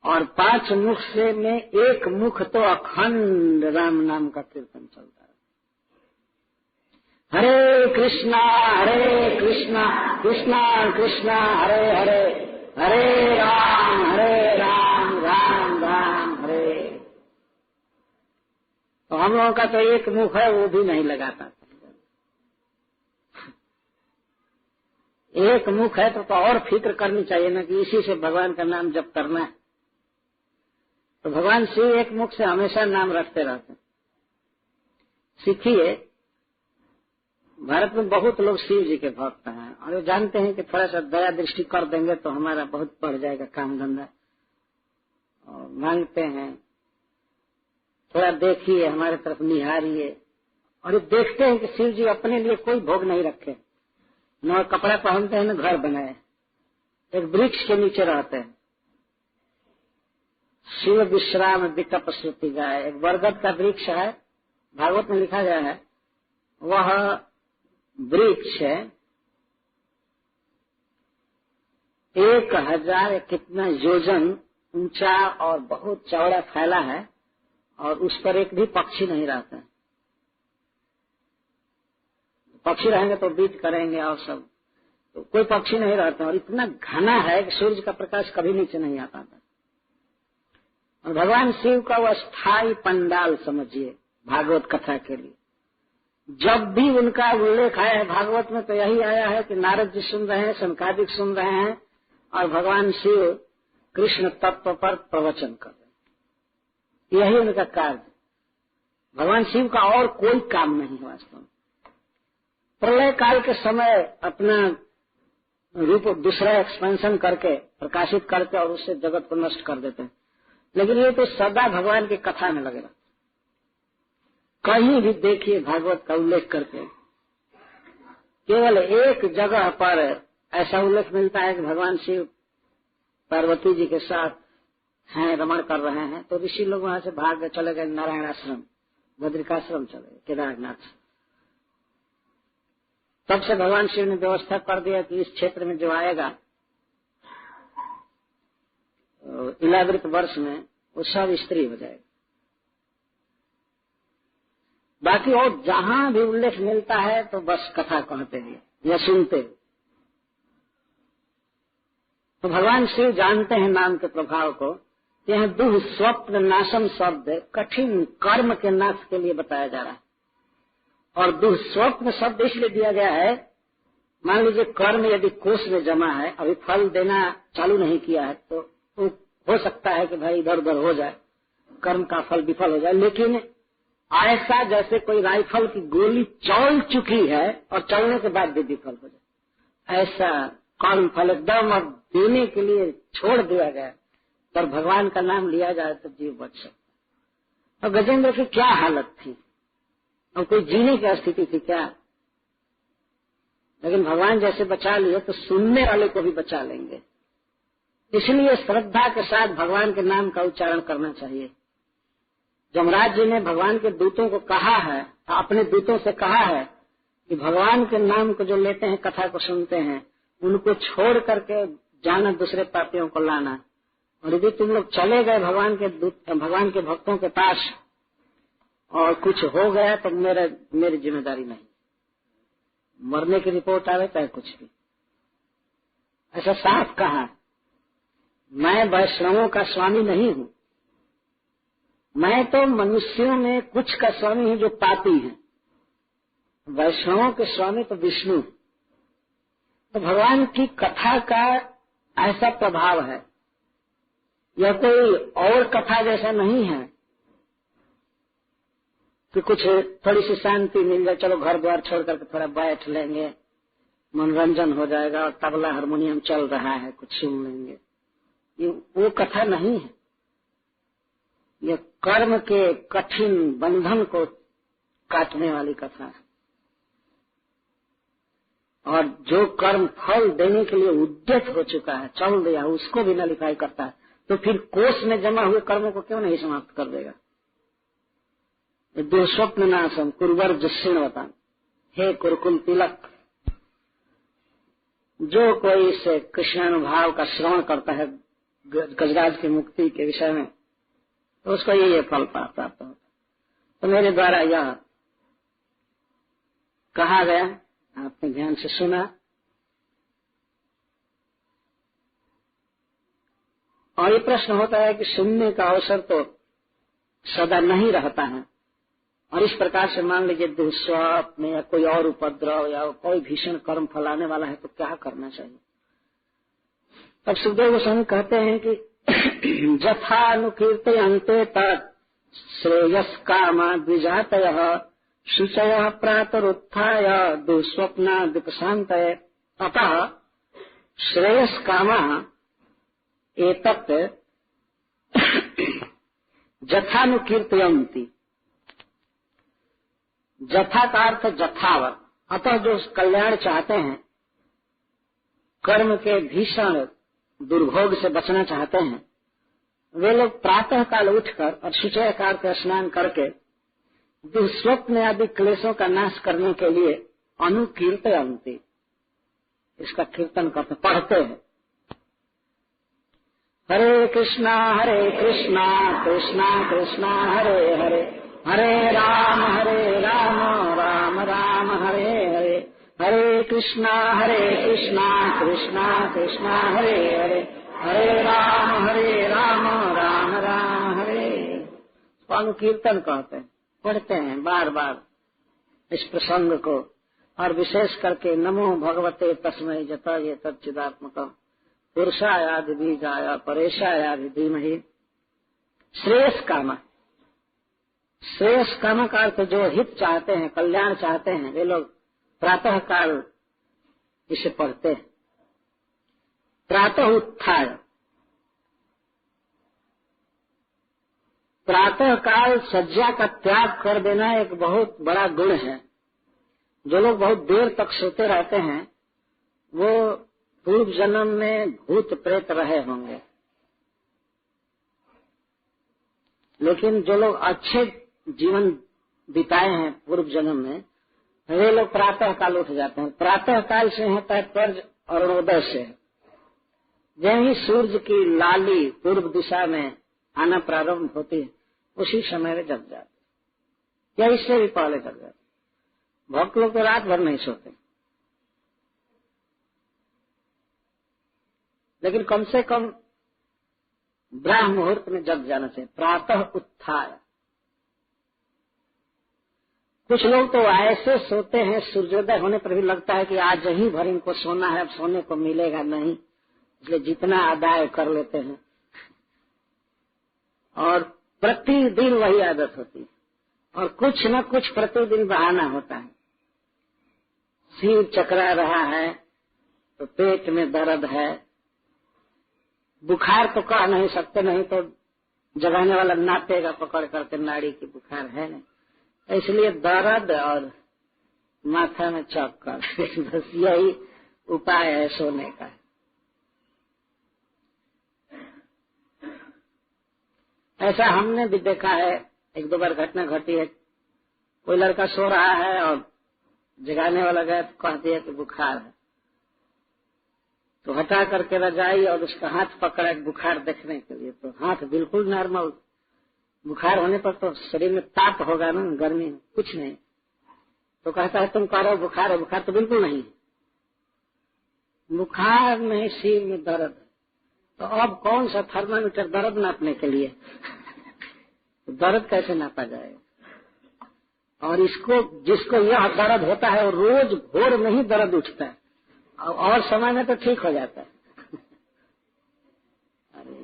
और 5 मुख से में एक मुख तो अखंड राम नाम का कीर्तन चलता है। हरे कृष्णा कृष्णा कृष्णा हरे हरे, हरे राम राम राम हरे। तो हम लोगों का तो एक मुख है, वो भी नहीं लगाता। एक मुख है तो और फिक्र करनी चाहिए ना कि इसी से भगवान का नाम जप करना है। तो भगवान शिव एक मुख से हमेशा नाम रखते रहते हैं। सीखिए, भारत में बहुत लोग शिव जी के भक्त हैं और वो जानते हैं कि थोड़ा सा दया दृष्टि कर देंगे तो हमारा बहुत बढ़ जाएगा काम धंधा, और मांगते हैं थोड़ा देखिए, हमारे तरफ निहारिए। और ये देखते हैं कि शिव जी अपने लिए कोई भोग नहीं रखे, न कपड़ा पहनते हैं न घर बनाए, एक वृक्ष के नीचे रहते हैं। शिव विश्राम विकप श्रुति गाय, एक बरगद का वृक्ष है, भागवत में लिखा गया है। वह वृक्ष 1000 कितना योजन ऊंचा और बहुत चौड़ा फैला है, और उस पर एक भी पक्षी नहीं रहता है। पक्षी रहेंगे तो बीट करेंगे और सब, तो कोई पक्षी नहीं रहता। और इतना घना है कि सूर्य का प्रकाश कभी नीचे नहीं आता था। और भगवान शिव का वो स्थायी पंडाल समझिए भागवत कथा के लिए। जब भी उनका उल्लेख आया है भागवत में तो यही आया है कि नारद जी सुन रहे हैं, शनकादिक सुन रहे हैं, और भगवान शिव कृष्ण तत्व पर प्रवचन कर रहे हैं। यही उनका कार्य। भगवान शिव का और कोई काम नहीं है वास्तव में। प्रलय काल के समय अपना रूप दूसरा एक्सपेंशन करके प्रकाशित करके और उससे जगत को नष्ट कर देते हैं, लेकिन ये तो सदा भगवान की कथा में लगे रहते। कहीं भी देखिए भागवत का उल्लेख करके केवल एक जगह पर ऐसा उल्लेख मिलता है कि भगवान शिव पार्वती जी के साथ हैं, रमण कर रहे हैं, तो ऋषि लोग वहां से भाग के चले गए नारायण आश्रम, बद्रिकाश्रम चले गए, केदारनाथ। तब से भगवान शिव ने व्यवस्था कर दिया कि इस क्षेत्र में जो आएगा इलावृत वर्ष में वो सब स्त्री हो जाएगा। बाकी और जहां भी उल्लेख मिलता है तो बस कथा कहते हैं या सुनते हैं। तो भगवान शिव जानते हैं नाम के प्रभाव को। यह दुह स्वप्न नाशम शब्द कठिन कर्म के नाश के लिए बताया जा रहा है। और दुष्स्वप्न शब्द इसलिए दिया गया है, मान लीजिए कर्म यदि कोष में जमा है, अभी फल देना चालू नहीं किया है, तो हो सकता है कि भाई इधर उधर हो जाए, कर्म का फल विफल हो जाए। लेकिन ऐसा जैसे कोई राइफल की गोली चल चुकी है और चलने के बाद भी विफल हो जाए, ऐसा कर्म फल एकदम अब देने के लिए छोड़ दिया गया। पर भगवान का नाम लिया जाए तो जीव बच सकता। और गजेंद्र की क्या हालत थी, और कोई जीने की स्थिति थी क्या? लेकिन भगवान जैसे बचा लिए तो सुनने वाले को भी बचा लेंगे। इसलिए श्रद्धा के साथ भगवान के नाम का उच्चारण करना चाहिए। जमराज जी ने भगवान के दूतों को कहा है, अपने दूतों से कहा है कि भगवान के नाम को जो लेते हैं, कथा को सुनते हैं, उनको छोड़ करके जाना दूसरे पापियों को लाना। और यदि तुम लोग चले गए भगवान के भक्तों के पास और कुछ हो गया तो मेरी जिम्मेदारी नहीं, मरने की रिपोर्ट आवे चाहे कुछ भी। ऐसा साफ कहा। मैं वैष्णवों का स्वामी नहीं हूँ, मैं तो मनुष्यों में कुछ का स्वामी हूँ जो पापी हैं। वैष्णवों के स्वामी तो विष्णु। तो भगवान की कथा का ऐसा प्रभाव है, यह कोई और कथा जैसा नहीं है कि कुछ थोड़ी सी शांति मिल जाए, चलो घर द्वार छोड़ करके थोड़ा बैठ लेंगे। मनोरंजन हो जाएगा और तबला हारमोनियम चल रहा है, कुछ सुन लेंगे। ये वो कथा नहीं है। ये कर्म के कठिन बंधन को काटने वाली कथा है। और जो कर्म फल देने के लिए उद्यत हो चुका है, चल दिया, उसको भी नलिफाई करता है, तो फिर कोष में जमा हुए कर्मों को क्यों नहीं समाप्त कर देगा। दुस्वप्न नाशम कुर्वर्ज श्रृण्वताम, हे कुरुकुल तिलक, जो कोई इसे कृष्णानुभाव का श्रवण करता है गजराज की मुक्ति के विषय में, तो उसको ये फल प्राप्त होता है। तो मेरे द्वारा यह कहा गया, आपने ध्यान से सुना, और ये प्रश्न होता है कि सुनने का अवसर तो सदा नहीं रहता है, और इस प्रकार से मान लीजिए दुष्स्वप्न या कोई और उपद्रव या कोई भीषण कर्म फलाने वाला है, तो क्या करना चाहिए। तब सुखदेव गोस्वामी कहते हैं कि जथानुकीर्तयन्ते तत् श्रेयस कामा द्विजातयः शुचयः प्रातरुत्थाय दुःस्वप्नादिपशान्तये, अतः श्रेयस कामः एतत् जथानुकीर्तयन्ति। जथा का अर्थ जथावत, अतः जो कल्याण चाहते हैं, कर्म के भीषण दुर्भोग से बचना चाहते हैं, वे लोग प्रातः काल उठकर और शुचय काल का स्नान करके दुःस्वप्न आदि क्लेशों का नाश करने के लिए अनुकीर्तयन्ति, इसका कीर्तन करते, पढ़ते हैं। हरे कृष्णा कृष्णा कृष्णा हरे हरे, हरे राम राम राम हरे हरे, हरे कृष्णा कृष्णा कृष्णा हरे हरे, हरे राम राम राम हरे। अनुकीर्तन कहते हैं, पढ़ते हैं बार बार इस प्रसंग को, और विशेष करके नमो भगवते तस्मै जता ये तच्चिदात्मक पुरुषायाधि बीजाय परेशायाधि धीमहि। श्रेयस कामा, श्रेयस कामा का अर्थ जो हित चाहते हैं, कल्याण चाहते हैं, वे लोग प्रातः काल इसे पढ़ते हैं। प्रातः उत्थाय, प्रातः काल सज्जा का त्याग कर देना एक बहुत बड़ा गुण है। जो लोग बहुत देर तक सोते रहते हैं, वो पूर्व जन्म में भूत प्रेत रहे होंगे, लेकिन जो लोग अच्छे जीवन बिताए हैं पूर्व जन्म में, वे लोग प्रातः काल उठ जाते हैं। प्रातः काल से है तात्पर्य अरुणोदय से। जब ही सूर्य की लाली पूर्व दिशा में आना प्रारंभ होती है, उसी समय वे जग जाते, या इससे भी पहले जग जाते। भक्त लोग तो रात भर नहीं सोते, लेकिन कम से कम ब्राह्म मुहूर्त में जग जाना चाहिए। प्रातः उत्थाय। कुछ लोग तो ऐसे सोते हैं, सूर्योदय होने पर भी लगता है कि आज ही भर इनको सोना है, अब सोने को मिलेगा नहीं, इसलिए जितना आदाय कर लेते हैं, और प्रतिदिन वही आदत होती है, और कुछ न कुछ प्रतिदिन बहाना होता है। सिर चकरा रहा है तो पेट में दर्द है, बुखार तो कह नहीं सकते, नहीं तो जगाने वाला नापेगा पकड़ करके नाड़ी की बुखार है नहीं, इसलिए दर्द और माथा में चक्कर, बस यही उपाय है सोने का। ऐसा हमने भी देखा है, एक दो बार घटना घटी है। कोई लड़का सो रहा है और जगाने वाला गया तो कह दिया कि बुखार है, तो हटा करके रजाई और उसका हाथ पकड़ा बुखार देखने के लिए, तो हाथ बिल्कुल नॉर्मल। बुखार होने पर तो शरीर में ताप होगा ना, गर्मी, कुछ नहीं। तो कहता है तुम कह रहे हो बुखार है, बुखार तो बिल्कुल नहीं है, बुखार नहीं, सिर में दर्द है। तो अब कौन सा थर्मामीटर दर्द नापने के लिए? तो दर्द कैसे नापा जाएगा? और इसको, जिसको यह दर्द होता है, वो रोज भोर में ही दर्द उठता है, और समय में तो ठीक हो जाता है। अरे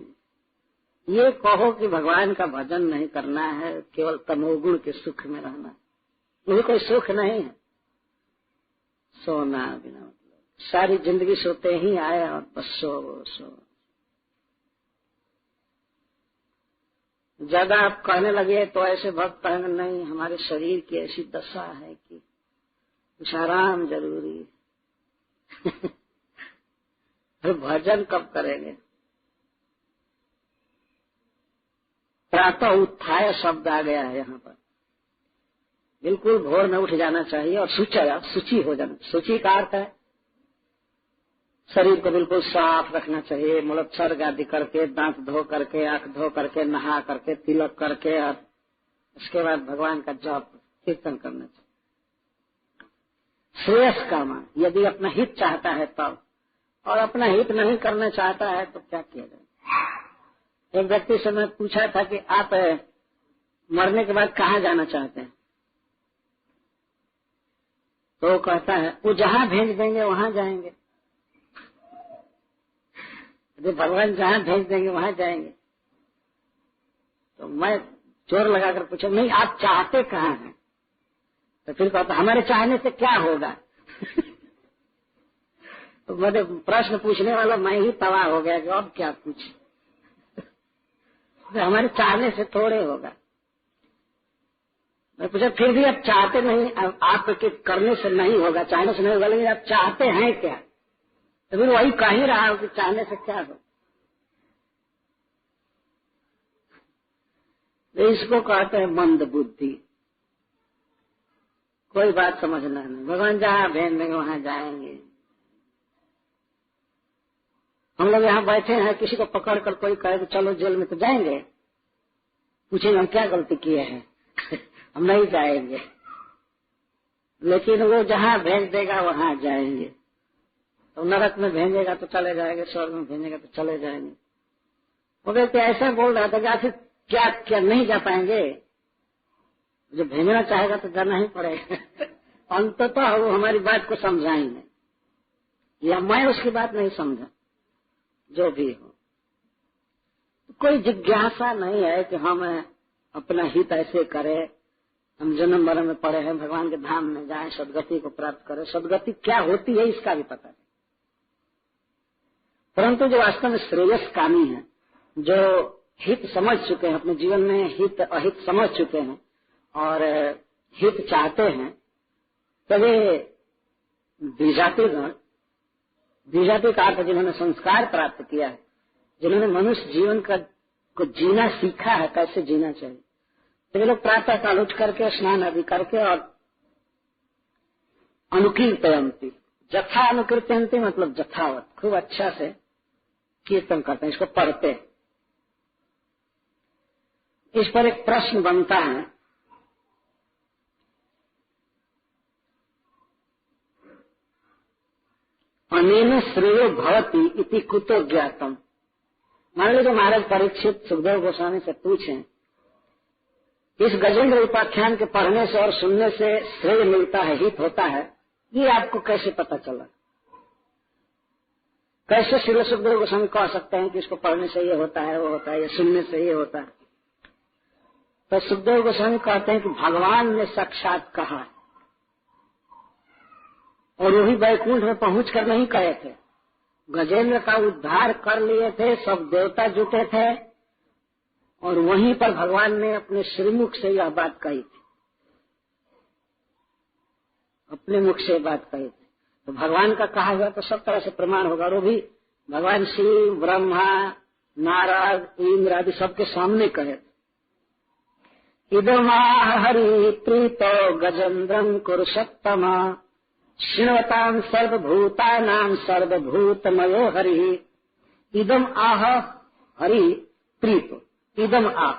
ये कहो कि भगवान का भजन नहीं करना है, केवल तमोगुण के सुख में रहना, ये कोई सुख नहीं है। सोना बिना मतलब, सारी जिंदगी सोते ही आए और बस सो। ज्यादा आप कहने लगे तो ऐसे भक्त कहेंगे नहीं, हमारे शरीर की ऐसी दशा है कि कुछ आराम जरूरी है। फिर भजन कब करेंगे? प्रातः उत्थाय शब्द आ गया है यहाँ पर। बिल्कुल भोर में उठ जाना चाहिए और शुचि हो जाना। शुचि का अर्थ है शरीर को बिल्कुल साफ रखना चाहिए, मूलोत्सर्ग आदि करके, दांत धो करके, आंख धो करके, नहा करके, तिलक करके, और उसके बाद भगवान का जप कीर्तन करना चाहिए। श्रेयस कामा, यदि अपना हित चाहता है तब, और अपना हित नहीं करना चाहता है तो क्या किया जाए। एक व्यक्ति से मैं पूछा था कि आप मरने के बाद कहाँ जाना चाहते हैं, तो वो कहता है वो जहाँ भेज देंगे वहां जाएंगे। यदि भगवान जहाँ भेज देंगे वहां जाएंगे। तो मैं जोर लगाकर पूछा, नहीं आप चाहते कहाँ हैं? तो फिर कहता हमारे चाहने से क्या होगा। तो मेरे प्रश्न पूछने वाला मैं ही तबाह हो गया कि अब क्या पूछ। तो हमारे चाहने से थोड़े होगा। मैं पूछा फिर भी आप चाहते नहीं, आपके करने से नहीं होगा, चाहने से नहीं होगा, लेकिन आप चाहते हैं क्या? तो फिर वही कह ही रहा हूं कि चाहने से क्या हो। तो इसको कहते हैं मंद बुद्धि। कोई बात समझना नहीं, भगवान जहाँ भेज देंगे वहां जाएंगे। हम लोग यहाँ बैठे हैं, किसी को पकड़ कर कोई कहे कि चलो जेल में, तो जाएंगे? पूछेंगे हम क्या गलती किए हैं? हम नहीं जाएंगे। लेकिन वो जहाँ भेज देगा वहां जाएंगे। तो नरक में भेजेगा तो चले जाएंगे, स्वर्ग में भेजेगा तो चले जाएंगे। वो व्यक्ति ऐसा बोल रहा था कि आखिर क्या क्या नहीं जा पाएंगे? जो भेजना चाहेगा तो जाना ही पड़ेगा। अंततः वो हमारी बात को समझाएंगे, या मैं उसकी बात नहीं समझा। जो भी हो, कोई जिज्ञासा नहीं है कि हम अपना हित ऐसे करें, हम जन्म मरण में पड़े हैं, भगवान के धाम में जाएं, सदगति को प्राप्त करें। सदगति क्या होती है इसका भी पता नहीं। परंतु जो वास्तव में श्रेयस्कामी है, जो हित समझ चुके हैं, अपने जीवन में हित अहित समझ चुके हैं और हित चाहते हैं, तो वे द्विजातिगण, द्विजाति का अर्थ जिन्होंने संस्कार प्राप्त किया है, जिन्होंने मनुष्य जीवन को जीना सीखा है, कैसे जीना चाहिए, तो वे लोग प्रातः काल उठ करके स्नान आदि करके और अनुकीर्तयन्ति, जथा अनुकीर्तयन्ति मतलब जथावत, खूब अच्छा से कीर्तन करते हैं, इसको पढ़ते हैं। इस पर एक प्रश्न बनता है, अनेन श्रेयो भवति इति कुतो ज्ञातम। मान लीजिए महाराज परीक्षित सुखदेव गोस्वामी से पूछें, इस गजेंद्र उपाख्यान के पढ़ने से और सुनने से श्रेय मिलता है, हित होता है, ये आपको कैसे पता चला? कैसे श्री सुखदेव गोस्वामी कह सकते हैं कि इसको पढ़ने से ये होता है, वो होता है, या सुनने से ये होता है? तो सुखदेव गोस्वामी कहते हैं कि भगवान ने साक्षात कहा, और वही वैकुंठ में पहुंच कर नहीं कहे थे। गजेंद्र का उद्धार कर लिए थे, सब देवता जुटे थे, और वहीं पर भगवान ने अपने श्रीमुख से यह बात कही थी, अपने मुख से बात कही थी। तो भगवान का कहा हुआ तो सब तरह से प्रमाण होगा, और वो भी भगवान शिव, ब्रह्मा, नारद, इंद्र आदि सबके सामने कहे थे। इदमाह हरि प्रीतो गजेन्द्रं कुरुषोत्तमा, शृण्वतां सर्वभूतानां सर्वभूतमयो हरि। इदम आह हरि प्रीतो, इदम आह,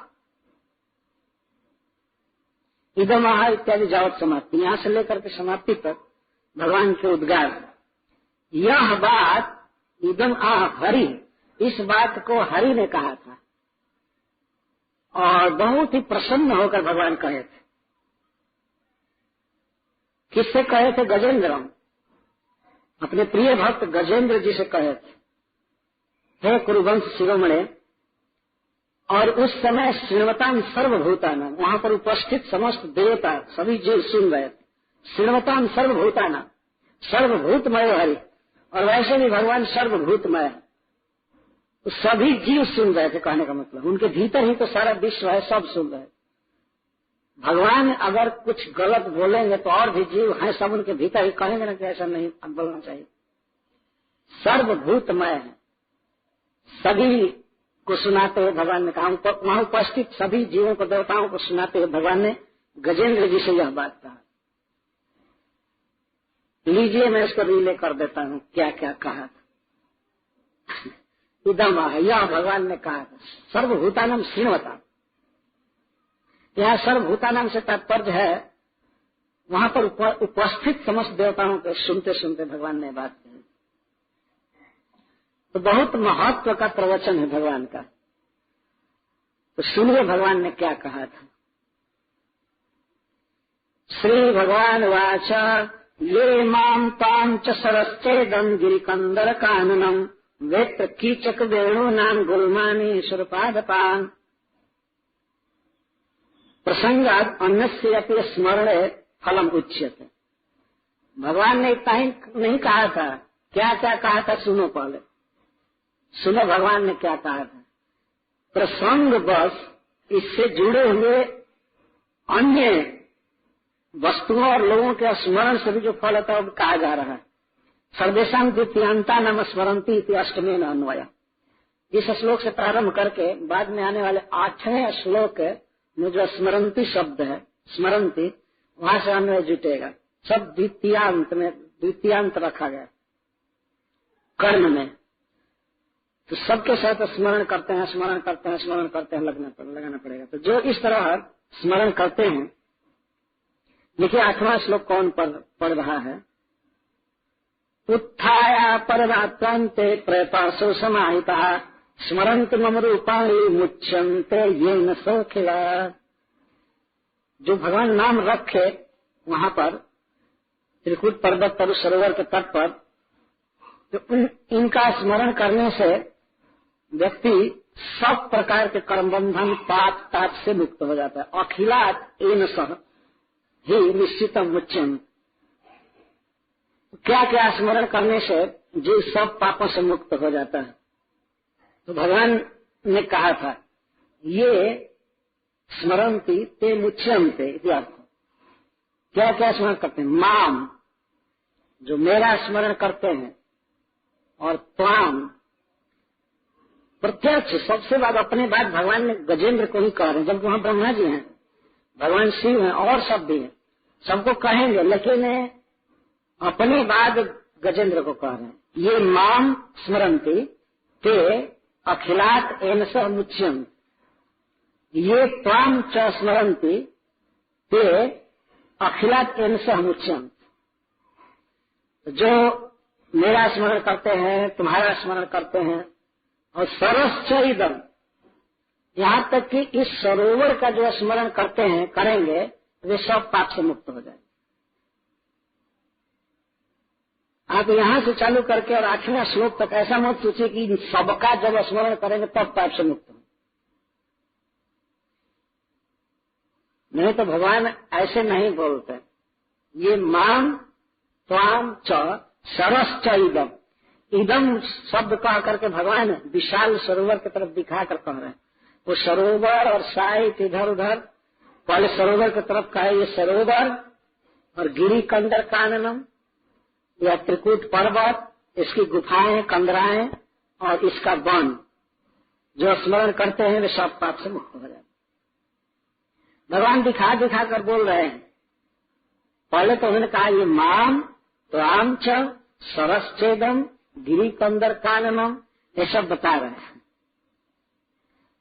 इदम आह इत्यादि जावत समाप्ति, यहां से लेकर के समाप्ति तक भगवान के उद्गार। यह बात इदम आह हरि, इस बात को हरि ने कहा था, और बहुत ही प्रसन्न होकर भगवान कहे थे। किससे कहे थे? गजेंद्रम, अपने प्रिय भक्त गजेंद्र जी से कहे थे, हे कुरुवंश शिरोमणे। और उस समय श्रृण्वतां सर्वभूतानां, वहां पर उपस्थित समस्त देवता सभी जीव सुन रहे थे। श्रृण्वतां सर्वभूतानां, सर्वभूतमय हरि, और वैसे भी भगवान सर्वभूतमय है। तो सभी जीव सुन रहे थे, कहने का मतलब उनके भीतर ही तो सारा विश्व है, सब सुन रहे। भगवान अगर कुछ गलत बोलेंगे तो और भी जीव हैं, सब उनके भीतर ही कहेंगे ना कि ऐसा नहीं बोलना चाहिए। सर्वभूतमय है, सभी को सुनाते हुए भगवान ने कहा, वहां उपस्थित सभी जीवों को, देवताओं को सुनाते हुए भगवान ने गजेंद्र जी से यह बात कहा। लीजिए मैं इसको रिले कर देता हूँ क्या क्या कहा था। इदम यह भगवान ने कहा था, सर्वभूतानाम श्रृण्वता। यहाँ सर्वभूतानाम से तात्पर्य है वहां पर उपस्थित समस्त देवताओं के सुनते सुनते भगवान ने बात कही। तो बहुत महत्व का प्रवचन है भगवान का। तो सुनिए भगवान ने क्या कहा था। श्री भगवान वाच ये माम ताम च सरश्चेदम गिरिकंदर काननम वेत्र कीचक वेणु नाम गुलमानी सुरपादपान प्रसंगात अन्यस्य अपि स्मरणे फलम उच्यते। भगवान ने इतना ही नहीं कहा था, क्या क्या कहा था सुनो। पहले सुनो भगवान ने क्या कहा था। प्रसंग बस इससे जुड़े हुए अन्य वस्तुओं और लोगों के स्मरण से भी जो फल होता है वो कहा जा रहा है। सर्वेशाम द्वितीयांता नाम स्मरंती इति अष्टमे न अन्वय। इस श्लोक से प्रारंभ करके बाद में आने वाले 8वें श्लोक में जो स्मरंती शब्द है, स्मरंती, वहां से अन्वय जुटेगा। सब द्वितीयांत में द्वितीयांत रखा गया कर्म में। तो सबके साथ स्मरण करते हैं, स्मरण करते हैं, स्मरण करते हैं, लगाना पड़ेगा। तो जो इस तरह स्मरण करते हैं, देखिए 8वां श्लोक कौन पढ़ रहा है। उत्थाया परमात्मन्ते प्रपासो समाहिता स्मरंत मम रूपाणि मुच्यन्ते येन सखिला। जो भगवान नाम रखे वहां पर त्रिकुट पर्वत पर सरोवर के तट पर, तो इनका स्मरण करने से व्यक्ति सब प्रकार के कर्म बंधन पाप ताप से मुक्त हो जाता है। अखिलात एन सह ही निश्चितम मुच्यम। क्या क्या स्मरण करने से जीव सब पापों से मुक्त हो जाता है। तो भगवान ने कहा था ये स्मरंती ते मुच्यन्ते इत्यादि। क्या क्या स्मरण करते हैं। माम, जो मेरा स्मरण करते हैं, और त्वाम, प्रत्यक्ष सबसे बाद अपने बाद भगवान ने गजेंद्र को ही कह रहे हैं, जबकि वहां ब्रह्मा जी हैं, भगवान शिव हैं और सब भी हैं, सबको कहेंगे, लेकिन अपने बाद गजेंद्र को कह रहे हैं। ये माम स्मरंती ते अखिलात एन सह मुच्यम। ये त्वाम च स्मरंती ते अखिलात एन सह मुच्यम। जो मेरा स्मरण करते हैं, तुम्हारा स्मरण करते हैं, और सरश्चैदम, यहाँ तक कि इस सरोवर का जो स्मरण करते हैं, करेंगे, वे सब पाप से मुक्त हो जाएंगे। आप यहाँ से चालू करके और 8वें श्लोक तक ऐसा मत सोचिए कि सबका जब स्मरण करेंगे तब पाप से मुक्त हो। नहीं तो भगवान ऐसे नहीं बोलते। ये माम त्वाम च सरश्चैदम, इदम शब्द कह करके भगवान विशाल सरोवर की तरफ दिखाकर कह रहे हैं। वो सरोवर और साइट इधर उधर, पहले सरोवर की तरफ कहा ये सरोवर, और गिरी कंदर काननम, यह त्रिकूट पर्वत, इसकी गुफाएं, कंदराएं और इसका वन, जो स्मरण करते हैं वे सब पाप से मुक्त हो जाते। भगवान दिखा दिखा कर बोल रहे हैं। पहले तो उन्होंने कहा ये माम त्वाम च सरश्चेदम गिरी कंदर काननम, ये सब बता रहे हैं।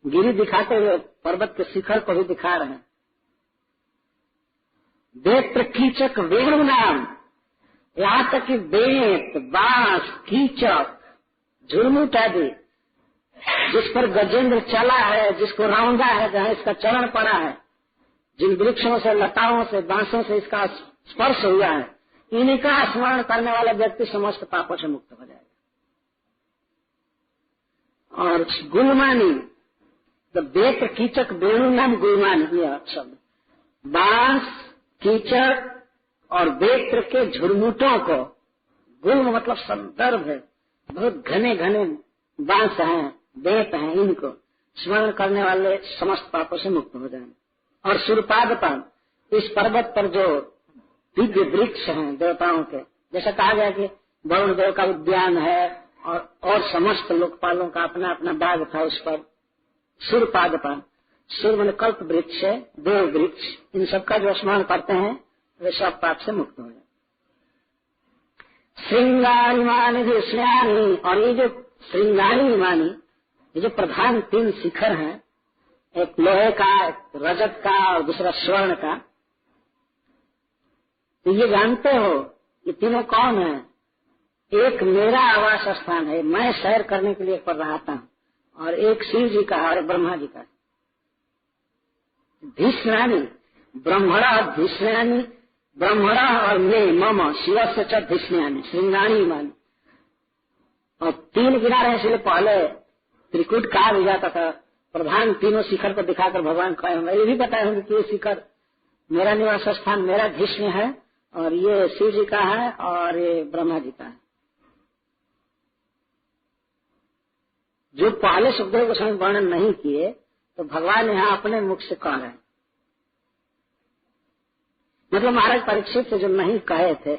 गिरी दिखाते हुए पर्वत के शिखर को भी दिखा रहे हैं। वेत्र कीचक वेणु नाम, यहाँ तक कि बेत, बांस, कीचक, झुरमुट आदि जिस पर गजेंद्र चला है, जिसको रौंदा है, जहाँ इसका चरण पड़ा है, जिन वृक्षों से, लताओं से, बांसों से इसका स्पर्श हुआ है, इनका स्मरण करने वाला व्यक्ति समस्त पापों से मुक्त हो जाएगा। और गुलमानी, तो बेत कीचक वेणु नाम गुलमानी, यह शब्द बांस, कीचक और बेत्र के झुरमुटों को गुल्म मतलब संदर्भ है, बहुत घने घने बांस हैं, बेत हैं, इनको स्मरण करने वाले समस्त पापों से मुक्त हो जाएंगे। और सूर्यपाद पान, इस पर्वत पर जो दिव्य वृक्ष हैं देवताओं के, जैसा कहा गया कि वरुण देव का उद्यान है और समस्त लोकपालों का अपना अपना बाग था, उस पर सूर्यपाद पान, सूर्य मन कल्प वृक्ष है, देव वृक्ष, इन सबका जो स्मरण करते हैं वे सब पाप से मुक्त हो जाए। श्रृंगारी मानी विष्णयानी, और ये जो श्रृंगारी मानी, ये जो प्रधान 3 शिखर हैं, एक लोहे का, एक रजत का और दूसरा स्वर्ण का, तो ये जानते हो ये तीनों कौन है? एक मेरा आवास स्थान है, मैं सैर करने के लिए पर रहता हूँ, और एक शिव जी का और ब्रह्मा जी का। धीष्णानी ब्रह्मणा धीष्णानी, ब्रह्मणा और मैं मम शिव से च धीष्णानी श्रृंगानी मानी। और 3 गिना रहे, इसलिए पहले त्रिकुट कहा भी जाता था। प्रधान तीनों शिखर को दिखाकर भगवान कहे होंगे, ये भी बताए होंगे कि ये शिखर मेरा निवास स्थान, मेरा भीष्म है, और ये शिव जी का है और ये ब्रह्मा जी का है। जो पहले सुखदेव गोस्वामी वर्णन नहीं किए, तो भगवान यहाँ अपने मुख से कह रहे हैं। मतलब महाराज परीक्षित से जो नहीं कहे थे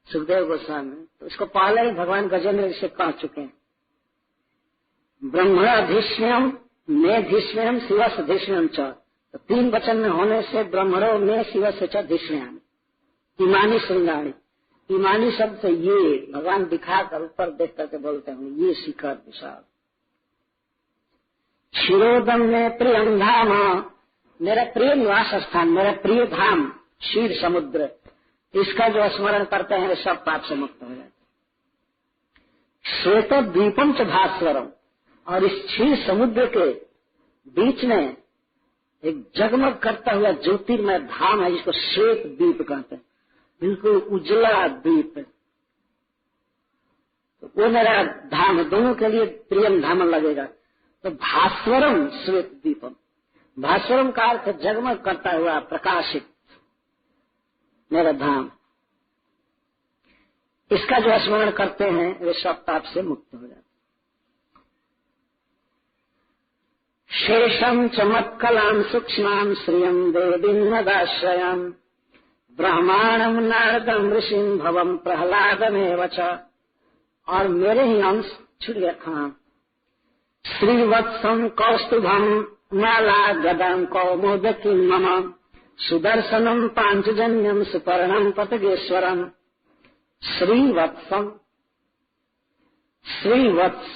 सुखदेव गोस्वामी, तो उसको पहले ही भगवान गजेंद्र से कह चुके हैं। ब्रह्मणाधीष्ण्यम मैं धीष्ण्यम शिवस धीष्ण्यम च, तो 3 वचन में होने से ब्रह्मणो में शिवस च धीष्ण्यामी इमानी श्रृंगाणी। इमानी शब्द से ये भगवान दिखाकर ऊपर देख करके बोलते हैं ये शिखर विशाल। क्षीरोदम में प्रियम धाम, मेरा प्रिय निवास स्थान, मेरा प्रिय धाम क्षीर समुद्र, इसका जो स्मरण करते हैं सब पाप से मुक्त हो जाते। श्वेत द्वीपम च भास्वरम, और इस क्षीर समुद्र के बीच में एक जगमग करता हुआ ज्योतिर्मय धाम है, जिसको श्वेत द्वीप कहते हैं, बिल्कुल उजला द्वीप। तो वो मेरा धाम है, दोनों के लिए प्रियम धाम लगेगा। तो भास्वरम श्वेत द्वीपम, भास्वरम का अर्थ जगमग करता हुआ प्रकाशित मेरा धाम, इसका जो स्मरण करते हैं वे सब पाप से मुक्त हो जाते। शेषम चमत्कलाम सूक्ष्माम श्रियम देवीन्नदाश्रयम ब्रह्मांडम नारदम ऋषिम भवम प्रहलादमेव च, और मेरे ही अंश छूट गया। हाँ, श्रीवत्सम कौस्तुभम माला गदाम कौमोदकी मम सुदर्शनम पांचजन्यम सुपर्णम पतगेश्वरम। श्रीवत्सम, श्रीवत्स,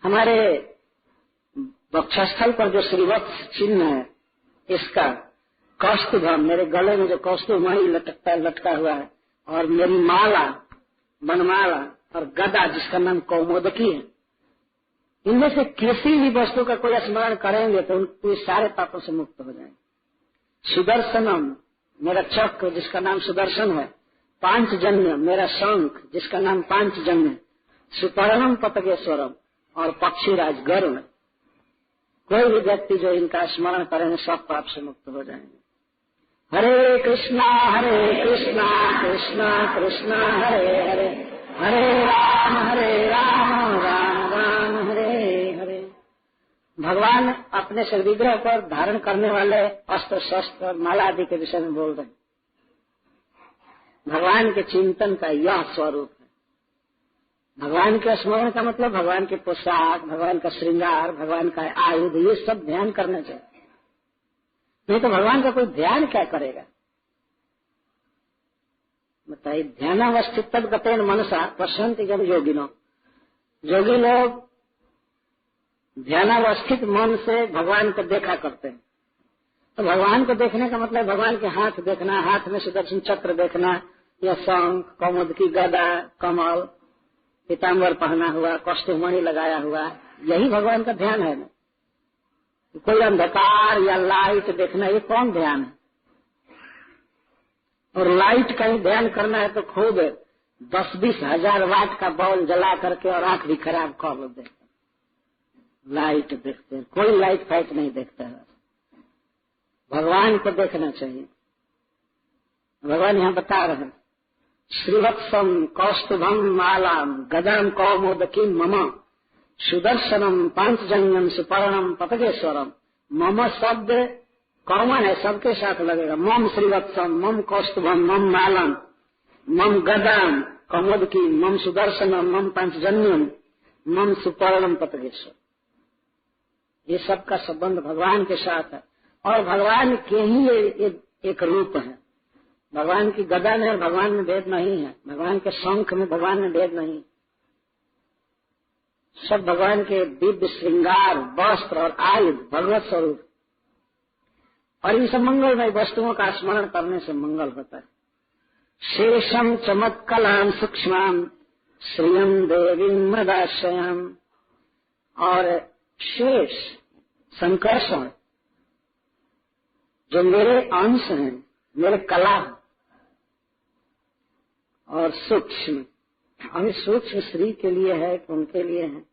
हमारे वक्षस्थल पर जो श्रीवत्स चिन्ह है, इसका कौस्तुभम, मेरे गले में जो कौस्तुभ मणि लटका हुआ है, और मेरी माला बनमाला और गदा जिसका नाम कौमोदकी है, इनमें से किसी भी वस्तु का कोई स्मरण करेंगे तो उनके सारे पापों से मुक्त हो जाएंगे। सुदर्शनम, मेरा चक्र जिसका नाम सुदर्शन है, पांचजन्य, मेरा शंख जिसका नाम पांचजन्य, सुपर्णम पतगेश्वरम, और पक्षीराज गरुड़। कोई भी व्यक्ति जो इनका स्मरण करेंगे सब पाप से मुक्त हो जाएंगे। हरे कृष्णा कृष्णा कृष्णा हरे हरे, हरे राम राम राम हरे हरे। भगवान अपने से विग्रह पर धारण करने वाले अस्त्र शस्त्र और माला आदि के विषय में बोल रहे हैं। भगवान के चिंतन का यह स्वरूप है। भगवान के स्मरण का मतलब भगवान के पोशाक, भगवान का श्रृंगार, भगवान का आयुध, ये सब ध्यान करना चाहिए। नहीं तो भगवान का कोई ध्यान क्या करेगा? बताइए, ध्यानावस्थित गतेन मनसा पश्यन्ति जब योगिनो, योगी लोग ध्यानावस्थित मन से भगवान को देखा करते हैं। तो भगवान को देखने का मतलब भगवान के हाथ देखना, हाथ में सुदर्शन चक्र देखना, या शंख, कौमुदी, गदा, कमल, पीताम्बर पहना हुआ, कौस्तुभमणि लगाया हुआ, यही भगवान का ध्यान है ना। कोई अंधकार या लाइट देखना, ये कौन ध्यान है? और लाइट का ही ध्यान करना है तो खूब 10-20 हजार वाट का बॉल जला करके और आंख भी खराब कर लो देखते, लाइट देखते हैं। कोई लाइट फाइट नहीं देखता है। भगवान को देखना चाहिए। भगवान यहाँ बता रहे हैं, श्रीवत्सम कौस्तुभम मालाम गदाम कौमोदकी मम सुदर्शनम पांचजन्यम सुपर्णम पतगेश्वरम। मम शब्द कॉमन है, सबके साथ लगेगा। मम श्रीवत्सम, मम कौस्तुभम, मम मालम, मम गदाम कौमोदकी, मम सुदर्शनम, मम पांचजन्यम, मम सुपर्णम पतगेश्वर। ये सबका संबंध भगवान के साथ है और भगवान के ही एक रूप है। भगवान की गदा में और भगवान में भेद नहीं है, भगवान के शंख में भगवान में भेद नहीं। सब भगवान के दिव्य श्रृंगार, वस्त्र और आयुध भगवत स्वरूप। और इन सब मंगलमय वस्तुओं का स्मरण करने से मंगल होता है। शेषम चमत्कलाम सूक्ष्म श्रियम देवी मदाश्रयम। और शेष संकर्षण जो मेरे अंश हैं, मेरे कला और सूक्ष्म, अभी सूक्ष्म श्री के लिए है कि उनके लिए है,